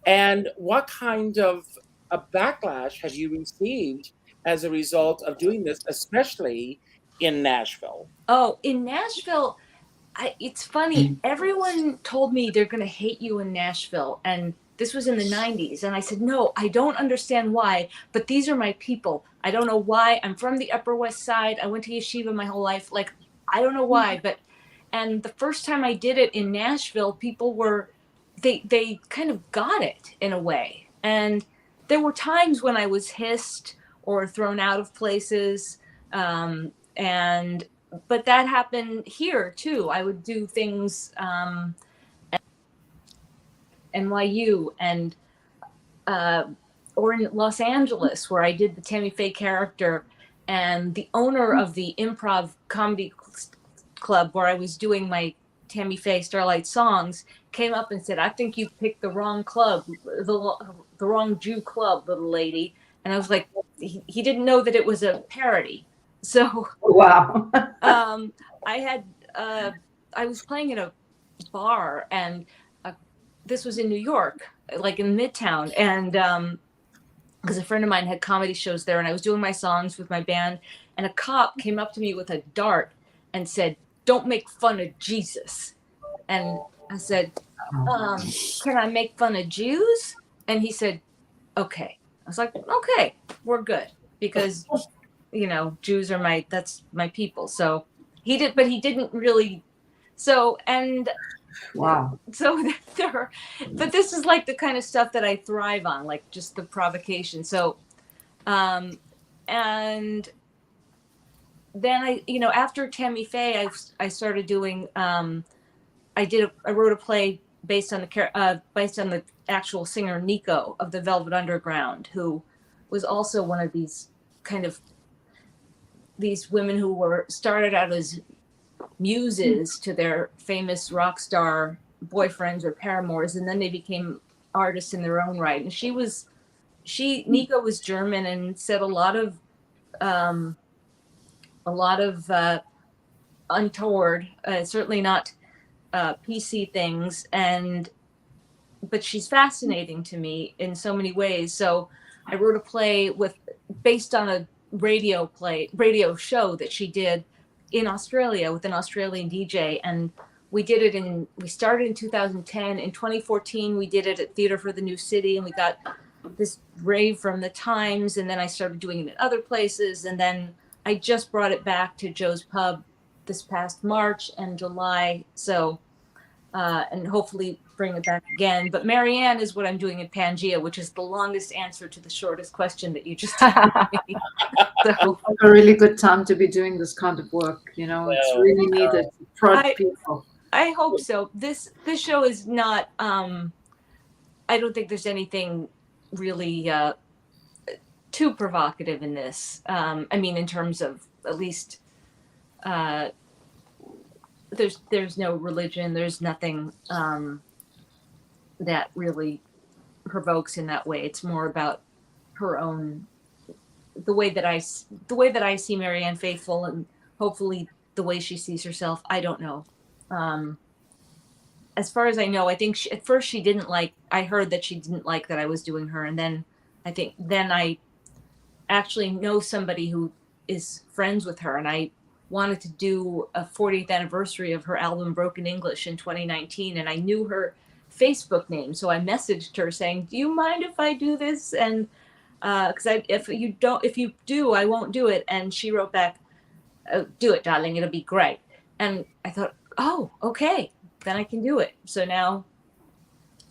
Speaker 2: And what kind of a backlash have you received as a result of doing this, especially in Nashville?
Speaker 6: Oh, in Nashville, it's funny. Everyone told me they're going to hate you in Nashville, and this was in the 90s. And I said, no, I don't understand why, but these are my people. I don't know why. I'm from the Upper West Side. I went to yeshiva my whole life. Like, I don't know why, and the first time I did it in Nashville, people they kind of got it in a way. And there were times when I was hissed or thrown out of places. But that happened here too. I would do things, NYU and or in Los Angeles, where I did the Tammy Faye character, and the owner of the improv comedy club where I was doing my Tammy Faye Starlight songs came up and said, "I think you picked the wrong club, the wrong Jew club, little lady." And I was like, he didn't know that it was a parody. So
Speaker 1: wow.
Speaker 6: I was playing in a bar, and this was in New York, like in Midtown, and because a friend of mine had comedy shows there, and I was doing my songs with my band, and a cop came up to me with a dart and said, "Don't make fun of Jesus." And I said, "Can I make fun of Jews?" And he said, "Okay." I was like, "Okay, we're good," because Jews are that's my people. So he didn't really. So, and
Speaker 1: wow.
Speaker 6: So but this is like the kind of stuff that I thrive on, like just the provocation. So, and then after Tammy Faye, I started doing, I wrote a play based on the actual singer Nico of the Velvet Underground, who was also one of these women who were started out as muses to their famous rock star boyfriends or paramours, and then they became artists in their own right. And Nico was German and said a lot of untoward, certainly not PC things, but she's fascinating to me in so many ways. So I wrote a play based on a radio show that she did in Australia with an Australian DJ, and we started in 2010. In 2014 we did it at Theatre for the New City, and we got this rave from the Times, and then I started doing it in other places, and then I just brought it back to Joe's Pub this past March and July, so and hopefully bring it back again. But Marianne is what I'm doing in Pangea, which is the longest answer to the shortest question that you just asked me. So
Speaker 1: it's a really good time to be doing this kind of work. It's really needed to prod people.
Speaker 6: I hope so. This show is not. I don't think there's anything really too provocative in this. I mean, in terms of at least. There's no religion. There's nothing that really provokes in that way. It's more about her own, the way that I see Marianne Faithfull, and hopefully the way she sees herself. I don't know. As far as I know, I think at first she didn't like. I heard that she didn't like that I was doing her, and then I actually know somebody who is friends with her, and I wanted to do a 40th anniversary of her album Broken English in 2019, and I knew her Facebook name, so I messaged her saying, do you mind if I do this? And because if you do, I won't do it. And she wrote back, oh, do it, darling, it'll be great. And I thought, oh, okay, then I can do it. So now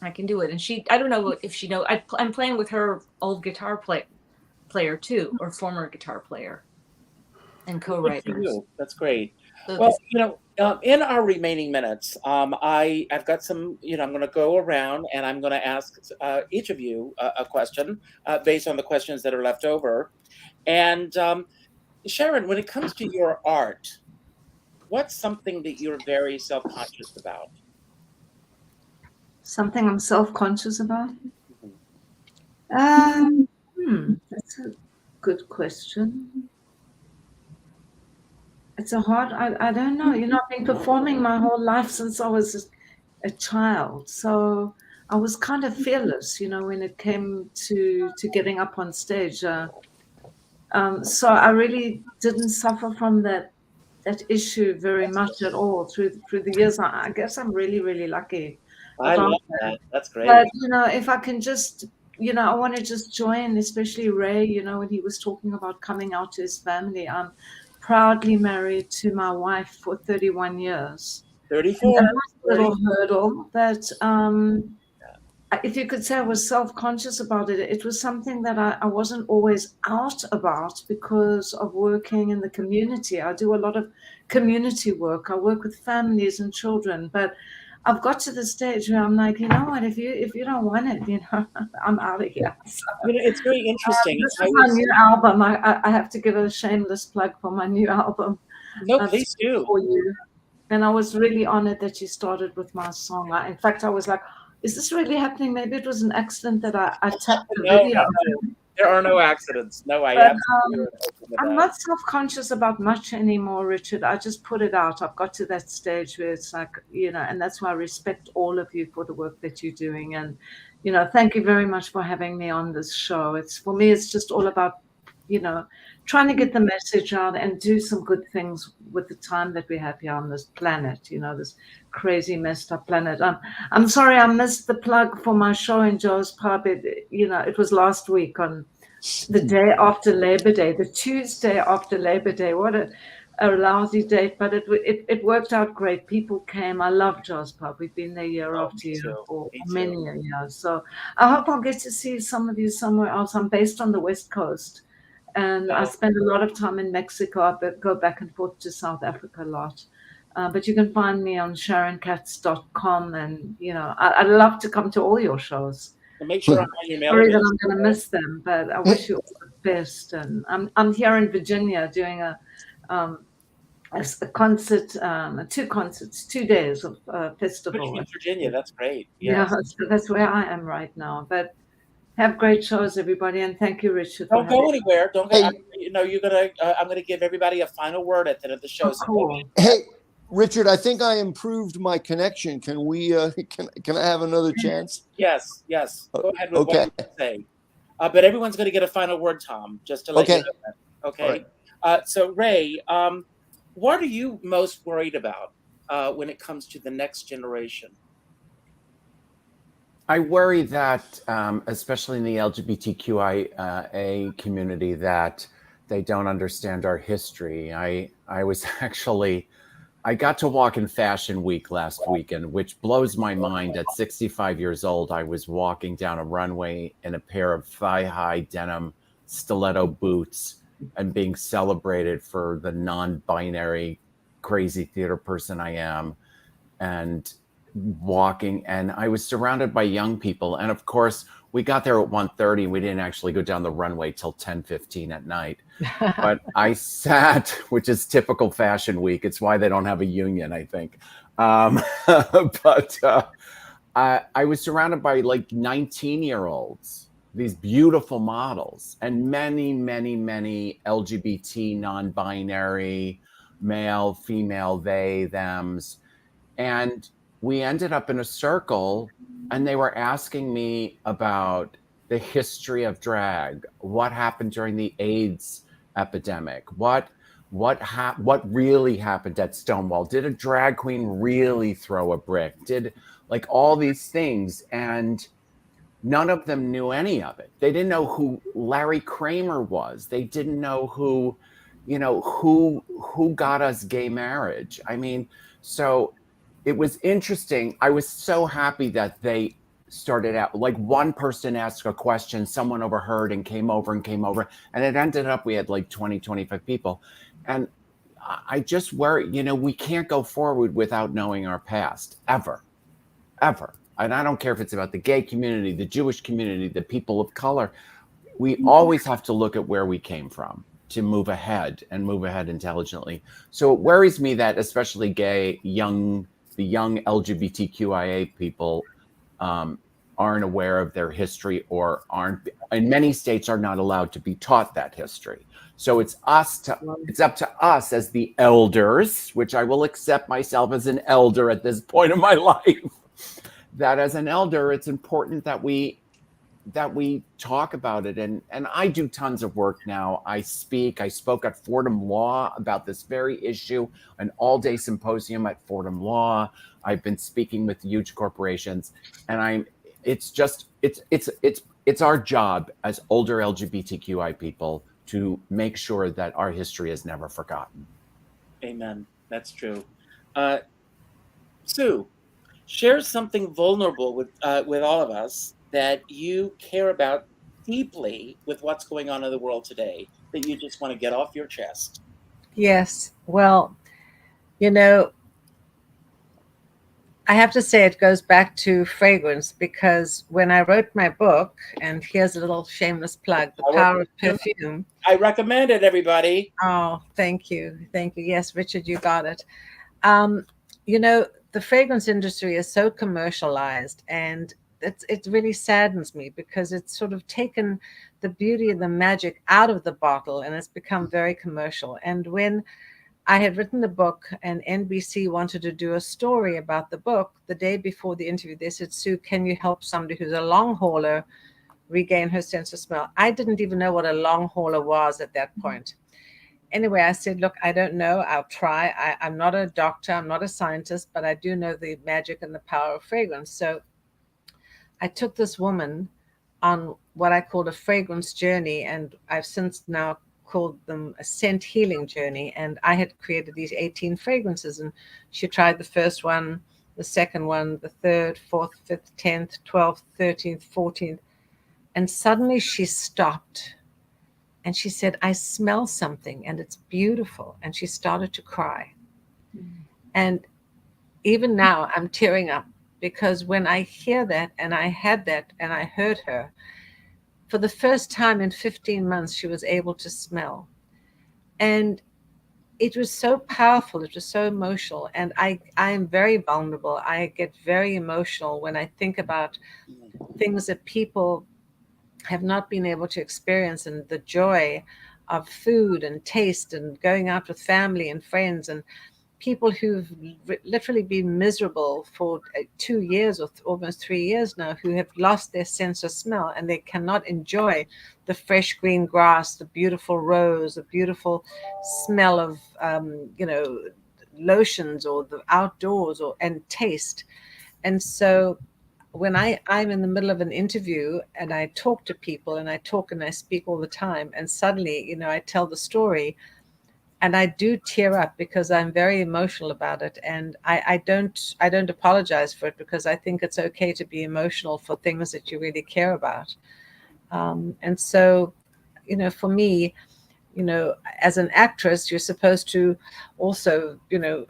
Speaker 6: I can do it. And I don't know if she knows, I'm playing with her old guitar player too, or former guitar player. And co-writers.
Speaker 2: That's great.
Speaker 6: So
Speaker 2: well, in our remaining minutes, I've got some. I'm going to go around and I'm going to ask each of you a question based on the questions that are left over. And Sharon, when it comes to your art, what's something that you're very self-conscious about?
Speaker 1: Something I'm self-conscious about? That's a good question. It's a hard, I don't know. I've been performing my whole life since I was a child. So I was kind of fearless, when it came to getting up on stage. So I really didn't suffer from that issue very much at all through the years. I guess I'm really, really lucky.
Speaker 2: I love that. That's great.
Speaker 1: But, if I can just, I want to just join, especially Ray, when he was talking about coming out to his family. I'm proudly married to my wife for 31 years.
Speaker 2: 34.
Speaker 1: And that was a little hurdle that, if you could say I was self-conscious about it, it was something that I wasn't always out about because of working in the community. I do a lot of community work. I work with families and children, but I've got to the stage where I'm like, you know what, if you don't want it, I'm out of here. So,
Speaker 2: it's very interesting.
Speaker 1: This is my new album. I have to give a shameless plug for my new album.
Speaker 2: No, please do.
Speaker 1: For you. And I was really honored that you started with my song. In fact, I was like, is this really happening? Maybe it was an accident that I tapped the video.
Speaker 2: No. There are no accidents. No,
Speaker 1: I'm not self-conscious about much anymore, Richard. I just put it out. I've got to that stage where it's like, and that's why I respect all of you for the work that you're doing. And, thank you very much for having me on this show. For me, it's just all about, trying to get the message out and do some good things with the time that we have here on this planet, this crazy messed up planet. I'm sorry I missed the plug for my show in Joe's Pub. It was last week on the day after Labor Day, the Tuesday after Labor Day. What a lousy date, but it worked out great. People came. I love Joe's Pub. We've been there year after year for many years. So I hope I'll get to see some of you somewhere else. I'm based on the West Coast. And I spend a lot of time in Mexico. I go back and forth to South Africa a lot. But you can find me on sharonkatz.com, and I'd love to come to all your shows.
Speaker 2: And make sure I'm on your
Speaker 1: Sorry
Speaker 2: mailing
Speaker 1: that
Speaker 2: list.
Speaker 1: I'm going to miss them, but I wish you all the best. And I'm here in Virginia doing a concert, 2 days of festival.
Speaker 2: Richmond, Virginia. That's great.
Speaker 1: Yeah,
Speaker 2: Yes.
Speaker 1: that's where I am right now. But have great shows, everybody, and thank you, Richard.
Speaker 2: Don't go anywhere. Don't go.
Speaker 4: Hey.
Speaker 2: You're gonna. I'm gonna give everybody a final word at the end of the show. So
Speaker 1: Cool.
Speaker 4: Hey, Richard, I think I improved my connection. Can we? Can I have another chance?
Speaker 2: Yes. Go ahead with
Speaker 4: Okay.
Speaker 2: what you say. But everyone's gonna get a final word, Tom. Just to let you
Speaker 4: Okay.
Speaker 2: know that. Okay.
Speaker 4: All right.
Speaker 2: So Ray, what are you most worried about when it comes to the next generation?
Speaker 3: I worry that, especially in the LGBTQIA community, that they don't understand our history. I got to walk in Fashion Week last weekend, which blows my mind. At 65 years old, I was walking down a runway in a pair of thigh-high denim stiletto boots and being celebrated for the non-binary crazy theater person I am. And walking, and I was surrounded by young people, and of course we got there at 1:30. We didn't actually go down the runway till 10:15 at night. But I sat, which is typical Fashion Week. It's why they don't have a union, I think. But I was surrounded by like 19-year-olds, these beautiful models, and many LGBT, non-binary, male, female, they, thems, and we ended up in a circle, and they were asking me about the history of drag, what happened during the AIDS epidemic, what really happened at Stonewall, did a drag queen really throw a brick, did like all these things, and none of them knew any of it. They didn't know who Larry Kramer was. They didn't know who got us gay marriage. I mean, so it was interesting. I was so happy that they started out, like one person asked a question, someone overheard and came over, and it ended up, we had like 20, 25 people. And I just worry, we can't go forward without knowing our past, ever. And I don't care if it's about the gay community, the Jewish community, the people of color. We always have to look at where we came from to move ahead intelligently. So it worries me that especially the young LGBTQIA people aren't aware of their history, or aren't, in many states, are not allowed to be taught that history. So it's up to us as the elders, which I will accept myself as an elder at this point in my life, that as an elder, it's important that we talk about it. And I do tons of work now. I spoke at Fordham Law about this very issue, an all-day symposium at Fordham Law. I've been speaking with huge corporations, and it's our job as older LGBTQI people to make sure that our history is never forgotten.
Speaker 2: Amen. That's true. Sue, share something vulnerable with all of us that you care about deeply with what's going on in the world today, that you just want to get off your chest.
Speaker 5: Yes. Well, I have to say it goes back to fragrance, because when I wrote my book, and here's a little shameless plug, The Power of Perfume.
Speaker 2: I recommend it, everybody.
Speaker 5: Oh, thank you. Yes, Richard, you got it. The fragrance industry is so commercialized, and it really saddens me, because it's sort of taken the beauty and the magic out of the bottle, and it's become very commercial. And when I had written the book and NBC wanted to do a story about the book, the day before the interview, they said, Sue, can you help somebody who's a long hauler regain her sense of smell? I didn't even know what a long hauler was at that point. Anyway, I said, look, I don't know. I'll try. I'm not a doctor. I'm not a scientist, but I do know the magic and the power of fragrance. So I took this woman on what I called a fragrance journey, and I've since now called them a scent healing journey. And I had created these 18 fragrances, and she tried the first one, the second one, the third, fourth, fifth, 10th, 12th, 13th, 14th. And suddenly she stopped and she said, I smell something and it's beautiful. And she started to cry. And even now I'm tearing up, because when I hear that, and I had that, and I heard her, for the first time in 15 months, she was able to smell. And it was so powerful. It was so emotional. And I am very vulnerable. I get very emotional when I think about things that people have not been able to experience, and the joy of food and taste and going out with family and friends, and people who've literally been miserable for 2 years or almost 3 years now, who have lost their sense of smell, and they cannot enjoy the fresh green grass, the beautiful rose, the beautiful smell of lotions, or the outdoors, and taste. And so when I'm in the middle of an interview and I talk to people, and I talk and I speak all the time, and suddenly, I tell the story, and I do tear up because I'm very emotional about it. And I don't apologize for it, because I think it's okay to be emotional for things that you really care about. And so, for me, as an actress, you're supposed to also,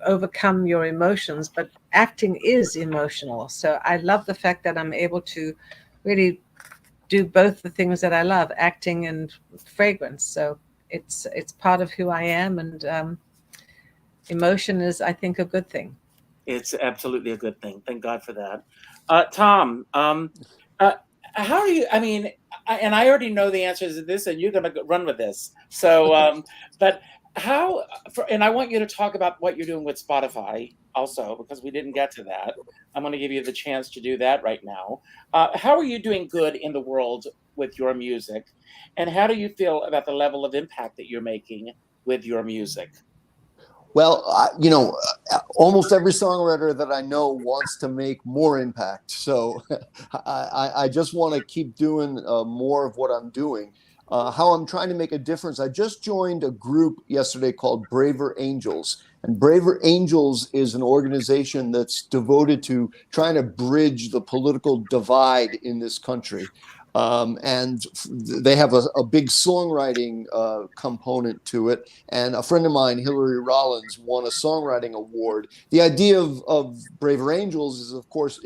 Speaker 5: overcome your emotions, but acting is emotional. So I love the fact that I'm able to really do both the things that I love, acting and fragrance. So it's part of who I am, and emotion is, I think, a good thing.
Speaker 2: It's absolutely a good thing. Thank God for that. Tom, how are you? I mean, and I already know the answers to this, and you're going to run with this. So, but how? And I want you to talk about what you're doing with Spotify also, because we didn't get to that. I'm going to give you the chance to do that right now. How are you doing good in the world with your music, and how do you feel about the level of impact that you're making with your music?
Speaker 4: Well, almost every songwriter that I know wants to make more impact. So I just want to keep doing more of what I'm doing. How I'm trying to make a difference. I just joined a group yesterday called Braver Angels. And Braver Angels is an organization that's devoted to trying to bridge the political divide in this country. And they have a big songwriting component to it. And a friend of mine, Hillary Rollins, won a songwriting award. The idea of Braver Angels is, of course,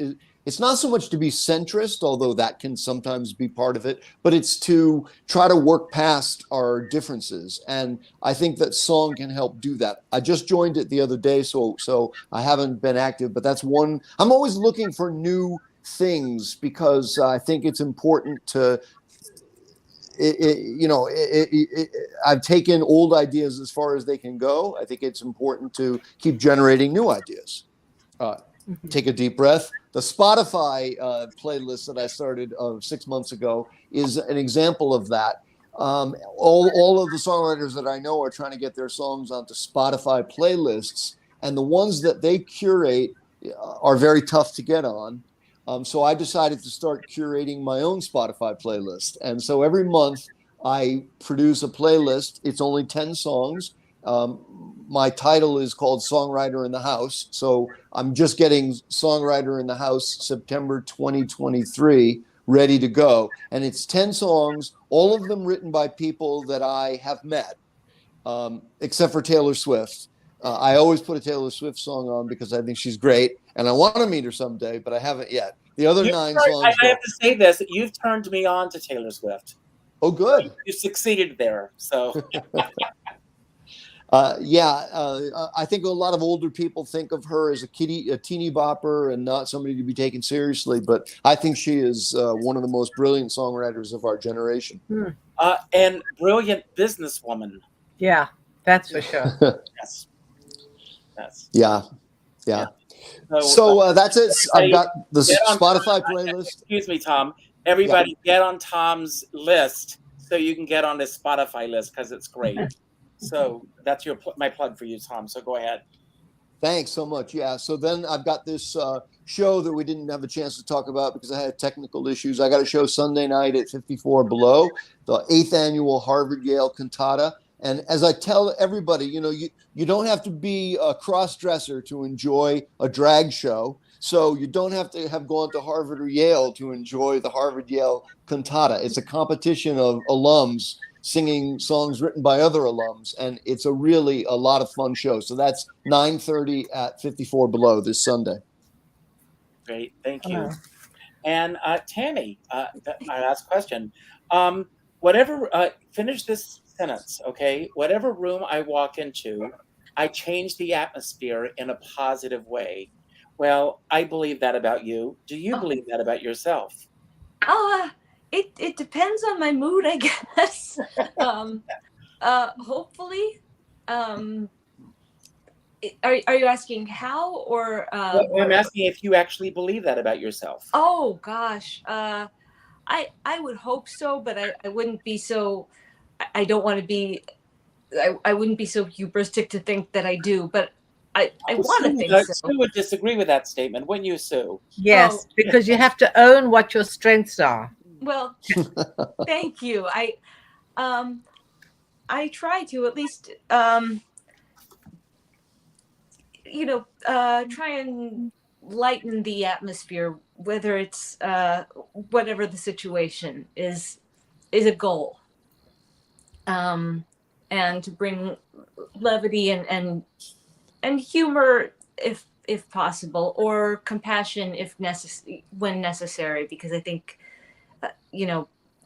Speaker 4: it's not so much to be centrist, although that can sometimes be part of it, but it's to try to work past our differences. And I think that song can help do that. I just joined it the other day, so I haven't been active, but that's one. I'm always looking for new things, because I think it's important to, I've taken old ideas as far as they can go. I think it's important to keep generating new ideas. Take a deep breath. The Spotify playlist that I started 6 months ago is an example of that. All of the songwriters that I know are trying to get their songs onto Spotify playlists, and the ones that they curate are very tough to get on. So I decided to start curating my own Spotify playlist. And so every month I produce a playlist. It's only 10 songs. My title is called Songwriter in the House. So I'm just getting Songwriter in the House September 2023 ready to go. And it's 10 songs, all of them written by people that I have met, except for Taylor Swift. I always put a Taylor Swift song on because I think she's great, and I want to meet her someday, but I haven't yet. The other 9 songs.
Speaker 2: I have to say this: you've turned me on to Taylor Swift.
Speaker 4: Oh, good.
Speaker 2: You succeeded there. So.
Speaker 4: I think a lot of older people think of her as a teeny bopper and not somebody to be taken seriously. But I think she is one of the most brilliant songwriters of our generation.
Speaker 2: And brilliant businesswoman.
Speaker 5: Yeah, that's for sure.
Speaker 2: Yes.
Speaker 4: Yeah. So that's it. I've got the Spotify playlist.
Speaker 2: Excuse me, Tom. Everybody get on Tom's list so you can get on his Spotify list, because it's great. So that's my plug for you, Tom. So go ahead.
Speaker 4: Thanks so much. Yeah. So then I've got this show that we didn't have a chance to talk about because I had technical issues. I got a show Sunday night at 54 Below, the 8th annual Harvard-Yale Cantata. And as I tell everybody, you don't have to be a cross-dresser to enjoy a drag show. So you don't have to have gone to Harvard or Yale to enjoy the Harvard-Yale Cantata. It's a competition of alums singing songs written by other alums, and it's a lot of fun show. So that's 9:30 at 54 Below this Sunday.
Speaker 2: Great, thank you.
Speaker 5: Hello.
Speaker 2: And Tammy, my last question. Finish this sentence, okay? Whatever room I walk into, I change the atmosphere in a positive way. Well, I believe that about you. Do you believe that about yourself?
Speaker 6: It depends on my mood, I guess. Hopefully. Are you asking how or?
Speaker 2: Well, I'm asking if you actually believe that about yourself.
Speaker 6: Oh gosh, I would hope so, but I wouldn't be so. I don't want to be. I wouldn't be so hubristic to think that I do, but I want to think so.
Speaker 2: Sue would disagree with that statement, wouldn't you, Sue?
Speaker 5: Yes, because you have to own what your strengths are.
Speaker 6: Well, thank you. I try to at least, try and lighten the atmosphere, whether it's whatever the situation is a goal, and to bring levity and humor if possible, or compassion when necessary, because I think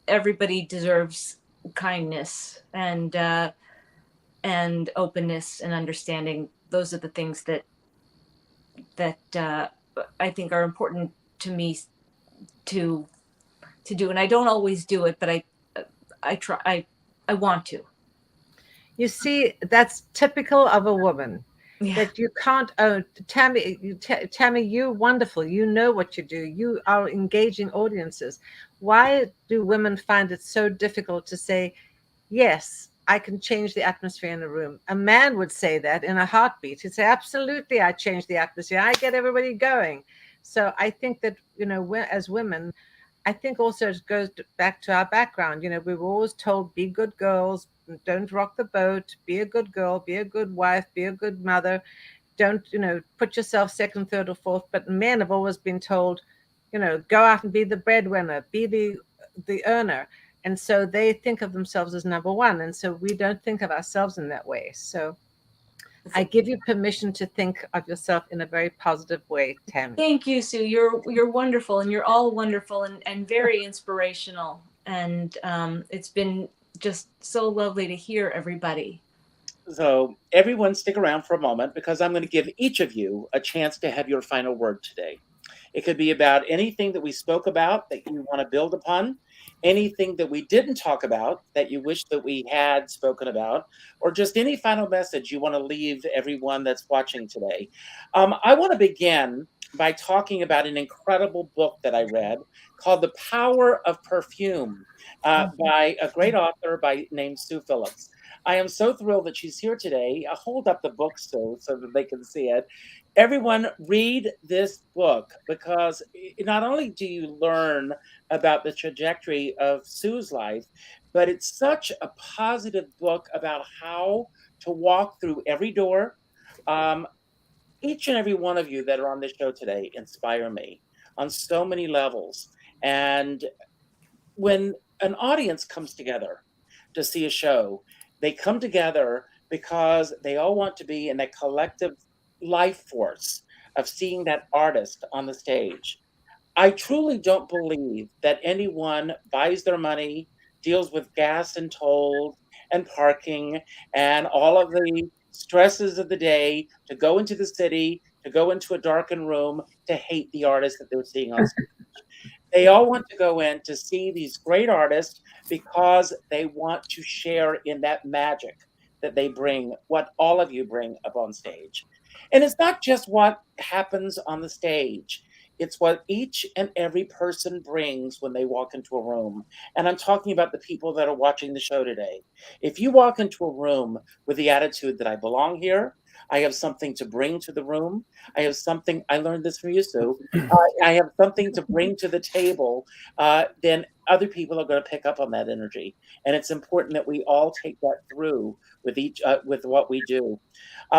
Speaker 6: everybody deserves kindness and openness and understanding. Those are the things that I think are important to me to do, and I don't always do it, but I try. I want to.
Speaker 5: You see, that's typical of a woman.
Speaker 6: Yeah.
Speaker 5: That you can't own. Tammy, you're wonderful. You know what you do. You are engaging audiences. Why do women find it so difficult to say, yes, I can change the atmosphere in a room? A man would say that in a heartbeat. He'd say, absolutely, I change the atmosphere. I get everybody going. So I think that, as women, I think also it goes back to our background. We were always told, be good girls, don't rock the boat, be a good girl, be a good wife, be a good mother. Don't, put yourself second, third, or fourth. But men have always been told, go out and be the breadwinner, be the earner. And so they think of themselves as number one. And so we don't think of ourselves in that way. So I give you permission to think of yourself in a very positive way, Tammy.
Speaker 6: Thank you, Sue. You're wonderful, and you're all wonderful and very inspirational. And it's been just so lovely to hear everybody.
Speaker 2: So everyone stick around for a moment, because I'm going to give each of you a chance to have your final word today. It could be about anything that we spoke about that you want to build upon, anything that we didn't talk about that you wish that we had spoken about, or just any final message you want to leave everyone that's watching today. I want to begin by talking about an incredible book that I read called The Power of Perfume by a great author named Sue Phillips. I am so thrilled that she's here today. I'll hold up the book, Sue, so that they can see it. Everyone, read this book, because not only do you learn about the trajectory of Sue's life, but it's such a positive book about how to walk through every door. Each and every one of you that are on this show today inspire me on so many levels. And when an audience comes together to see a show, they come together because they all want to be in that collective life force of seeing that artist on the stage. I truly don't believe that anyone buys their money, deals with gas and tolls and parking and all of the stresses of the day to go into the city, to go into a darkened room, to hate the artist that they're seeing on stage. They all want to go in to see these great artists because they want to share in that magic that they bring, what all of you bring up on stage. And it's not just what happens on the stage. It's what each and every person brings when they walk into a room. And I'm talking about the people that are watching the show today. If you walk into a room with the attitude that I belong here, I have something to bring to the room, I learned this from you, Sue, I have something to bring to the table, then other people are going to pick up on that energy. And it's important that we all take that through with what we do.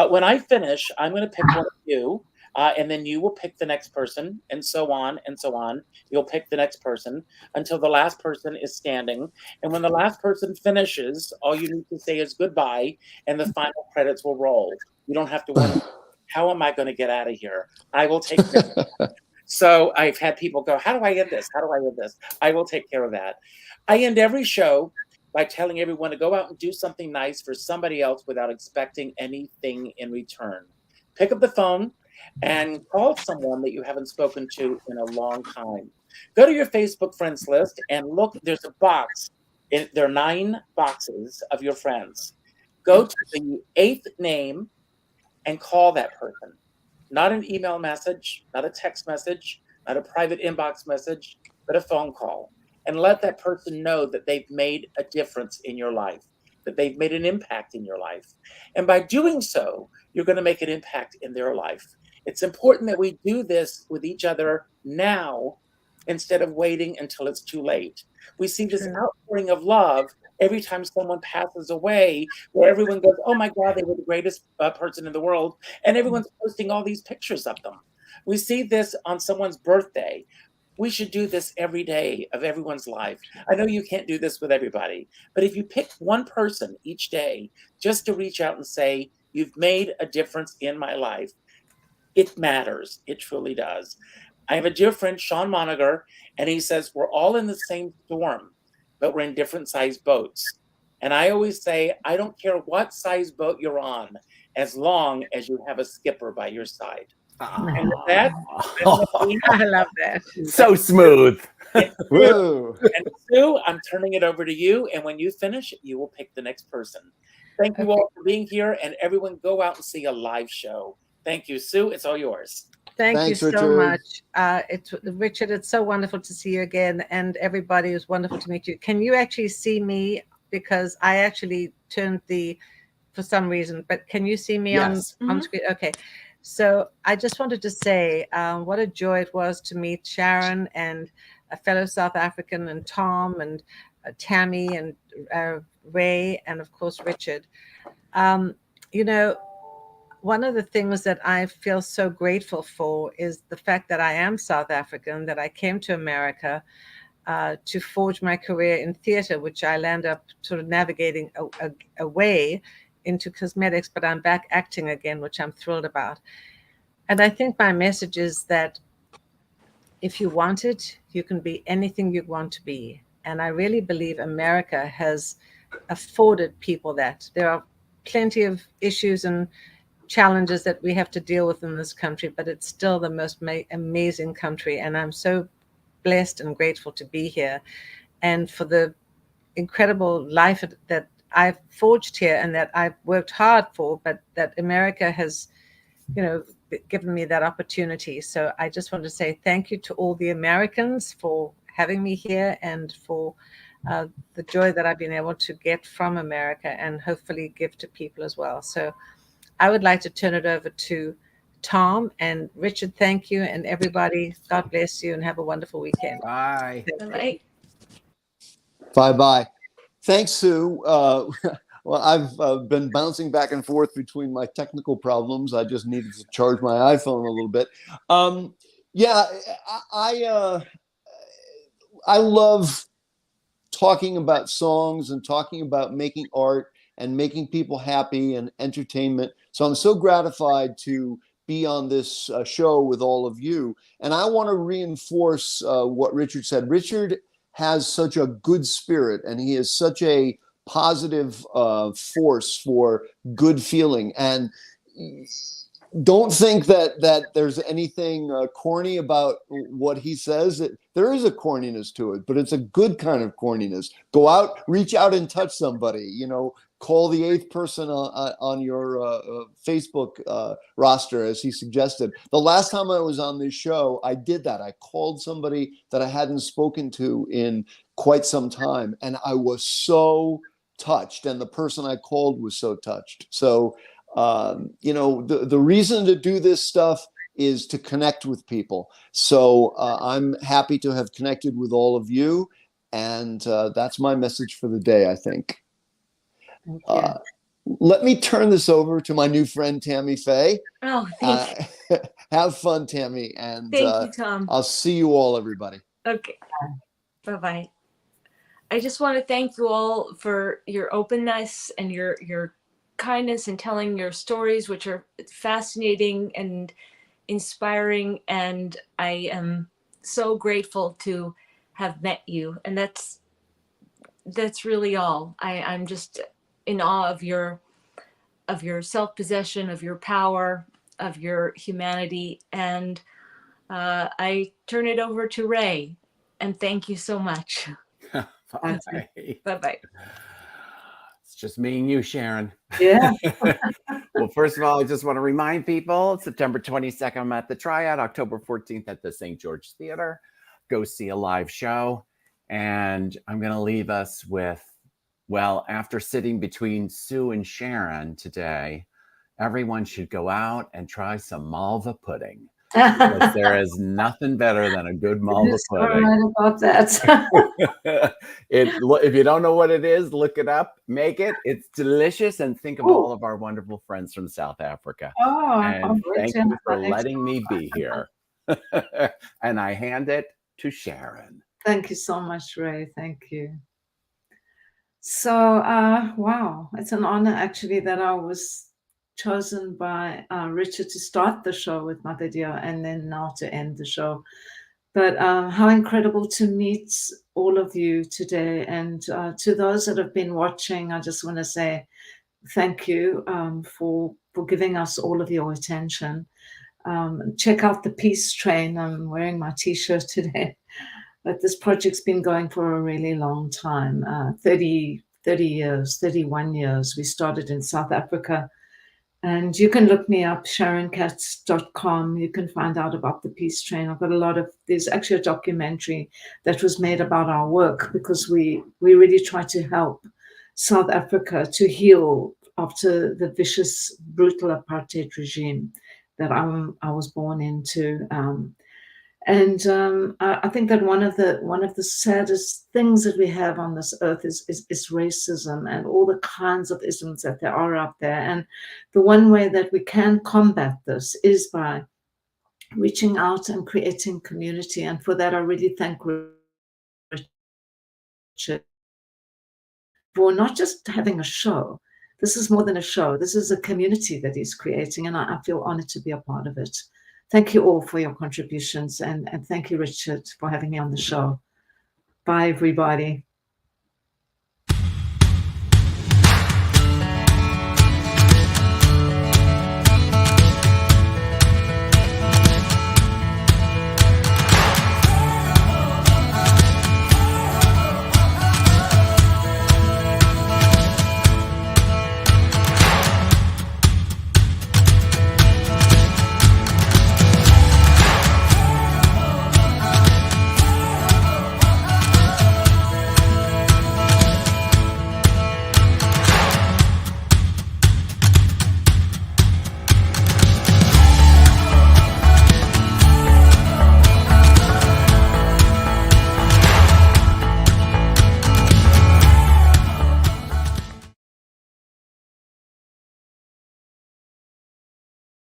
Speaker 2: When I finish, I'm going to pick one of you And then you will pick the next person, and so on and so on. You'll pick the next person until the last person is standing. And when the last person finishes, all you need to say is goodbye, and the final credits will roll. You don't have to wonder, how am I going to get out of here? I will take care of it. So I've had people go, how do I end this? How do I end this? I will take care of that. I end every show by telling everyone to go out and do something nice for somebody else without expecting anything in return. Pick up the phone and call someone that you haven't spoken to in a long time. Go to your Facebook friends list and look, there's a box. There are 9 boxes of your friends. Go to the 8th name and call that person. Not an email message, not a text message, not a private inbox message, but a phone call. And let that person know that they've made a difference in your life, that they've made an impact in your life. And by doing so, you're going to make an impact in their life. It's important that we do this with each other now instead of waiting until it's too late. We see this outpouring of love every time someone passes away, where everyone goes, oh my God, they were the greatest person in the world. And everyone's posting all these pictures of them. We see this on someone's birthday. We should do this every day of everyone's life. I know you can't do this with everybody, but if you pick one person each day just to reach out and say, you've made a difference in my life, it matters. It truly does. I have a dear friend, Sean Moniger, and he says, we're all in the same storm, but we're in different sized boats. And I always say, I don't care what size boat you're on, as long as you have a skipper by your side. And with that,
Speaker 5: I love that.
Speaker 3: So smooth.
Speaker 4: Woo.
Speaker 2: And Sue, I'm turning it over to you. And when you finish, you will pick the next person. Thank you all for being here. And everyone go out and see a live show. Thank you, Sue. It's all yours.
Speaker 5: Thanks you so
Speaker 4: Richard.
Speaker 5: much. Richard, it's so wonderful to see you again. And everybody, it was wonderful to meet you. Can you actually see me? Because I actually turned for some reason, but can you see me on screen? Okay. So I just wanted to say what a joy it was to meet Sharon and a fellow South African, and Tom and Tammy and Ray, and of course, Richard. You know, one of the things that I feel so grateful for is the fact that I am South African, that I came to America to forge my career in theater, which I land up sort of navigating away into cosmetics, but I'm back acting again, which I'm thrilled about. And I think my message is that if you want it, you can be anything you want to be. And I really believe America has afforded people that. There are plenty of issues and challenges that we have to deal with in this country, but it's still the most amazing country. And I'm so blessed and grateful to be here, and for the incredible life that I've forged here and that I've worked hard for, but that America has, given me that opportunity. So I just want to say thank you to all the Americans for having me here, and for the joy that I've been able to get from America and hopefully give to people as well. So I would like to turn it over to Tom and Richard. Thank you. And everybody, God bless you and have a wonderful weekend.
Speaker 3: Bye.
Speaker 6: Bye.
Speaker 4: Bye-bye. Thanks, Sue. Well, I've been bouncing back and forth between my technical problems. I just needed to charge my iPhone a little bit. Yeah, I love talking about songs and talking about making art and making people happy and entertainment. So I'm so gratified to be on this show with all of you. And I want to reinforce what Richard said. Richard has such a good spirit, and he is such a positive force for good feeling. And don't think that there's anything corny about what he says. There is a corniness to it, but it's a good kind of corniness. Go out, reach out and touch somebody, call the 8th person on your Facebook roster, as he suggested. The last time I was on this show, I did that. I called somebody that I hadn't spoken to in quite some time, and I was so touched, and the person I called was so touched. So, the reason to do this stuff is to connect with people. So I'm happy to have connected with all of you, and that's my message for the day, I think. Let me turn this over to my new friend, Tammy Faye.
Speaker 6: Oh, thank you.
Speaker 4: Have fun, Tammy. And
Speaker 6: Thank you, Tom.
Speaker 4: I'll see you all, everybody.
Speaker 6: Okay. Bye-bye. I just want to thank you all for your openness and your kindness in telling your stories, which are fascinating and inspiring. And I am so grateful to have met you. And that's really all. I'm just in awe of your self-possession, of your power, of your humanity. And I turn it over to Ray. And thank you so much.
Speaker 3: Bye.
Speaker 6: Bye-bye.
Speaker 3: It's just me and you, Sharon.
Speaker 1: Yeah.
Speaker 3: Well, first of all, I just want to remind people, September 22nd, I'm at the Triad, October 14th at the St. George Theater. Go see a live show. And I'm going to leave us with, well, after sitting between Sue and Sharon today, everyone should go out and try some malva pudding. Because there is nothing better than a good malva pudding.
Speaker 1: Right about that.
Speaker 3: If you don't know what it is, look it up, make it. It's delicious. And think of all of our wonderful friends from South Africa.
Speaker 1: Oh,
Speaker 3: and thank you for letting me be here. And I hand it to Sharon.
Speaker 1: Thank you so much, Ray. Thank you. So, wow, it's an honor actually that I was chosen by Richard to start the show with my video and then now to end the show. But how incredible to meet all of you today. And to those that have been watching, I just want to say thank you for giving us all of your attention. Check out the Peace Train. I'm wearing my t-shirt today. But this project's been going for a really long time, 30 years, 31 years. We started in South Africa. And you can look me up, SharonKatz.com. You can find out about the Peace Train. I've got there's actually a documentary that was made about our work because we really try to help South Africa to heal after the vicious, brutal apartheid regime that I was born into. I think that one of the saddest things that we have on this earth is racism and all the kinds of isms that there are out there. And the one way that we can combat this is by reaching out and creating community. And for that, I really thank Richard for not just having a show. This is more than a show. This is a community that he's creating, and I feel honored to be a part of it. Thank you all for your contributions, and thank you, Richard, for having me on the show. Bye, everybody.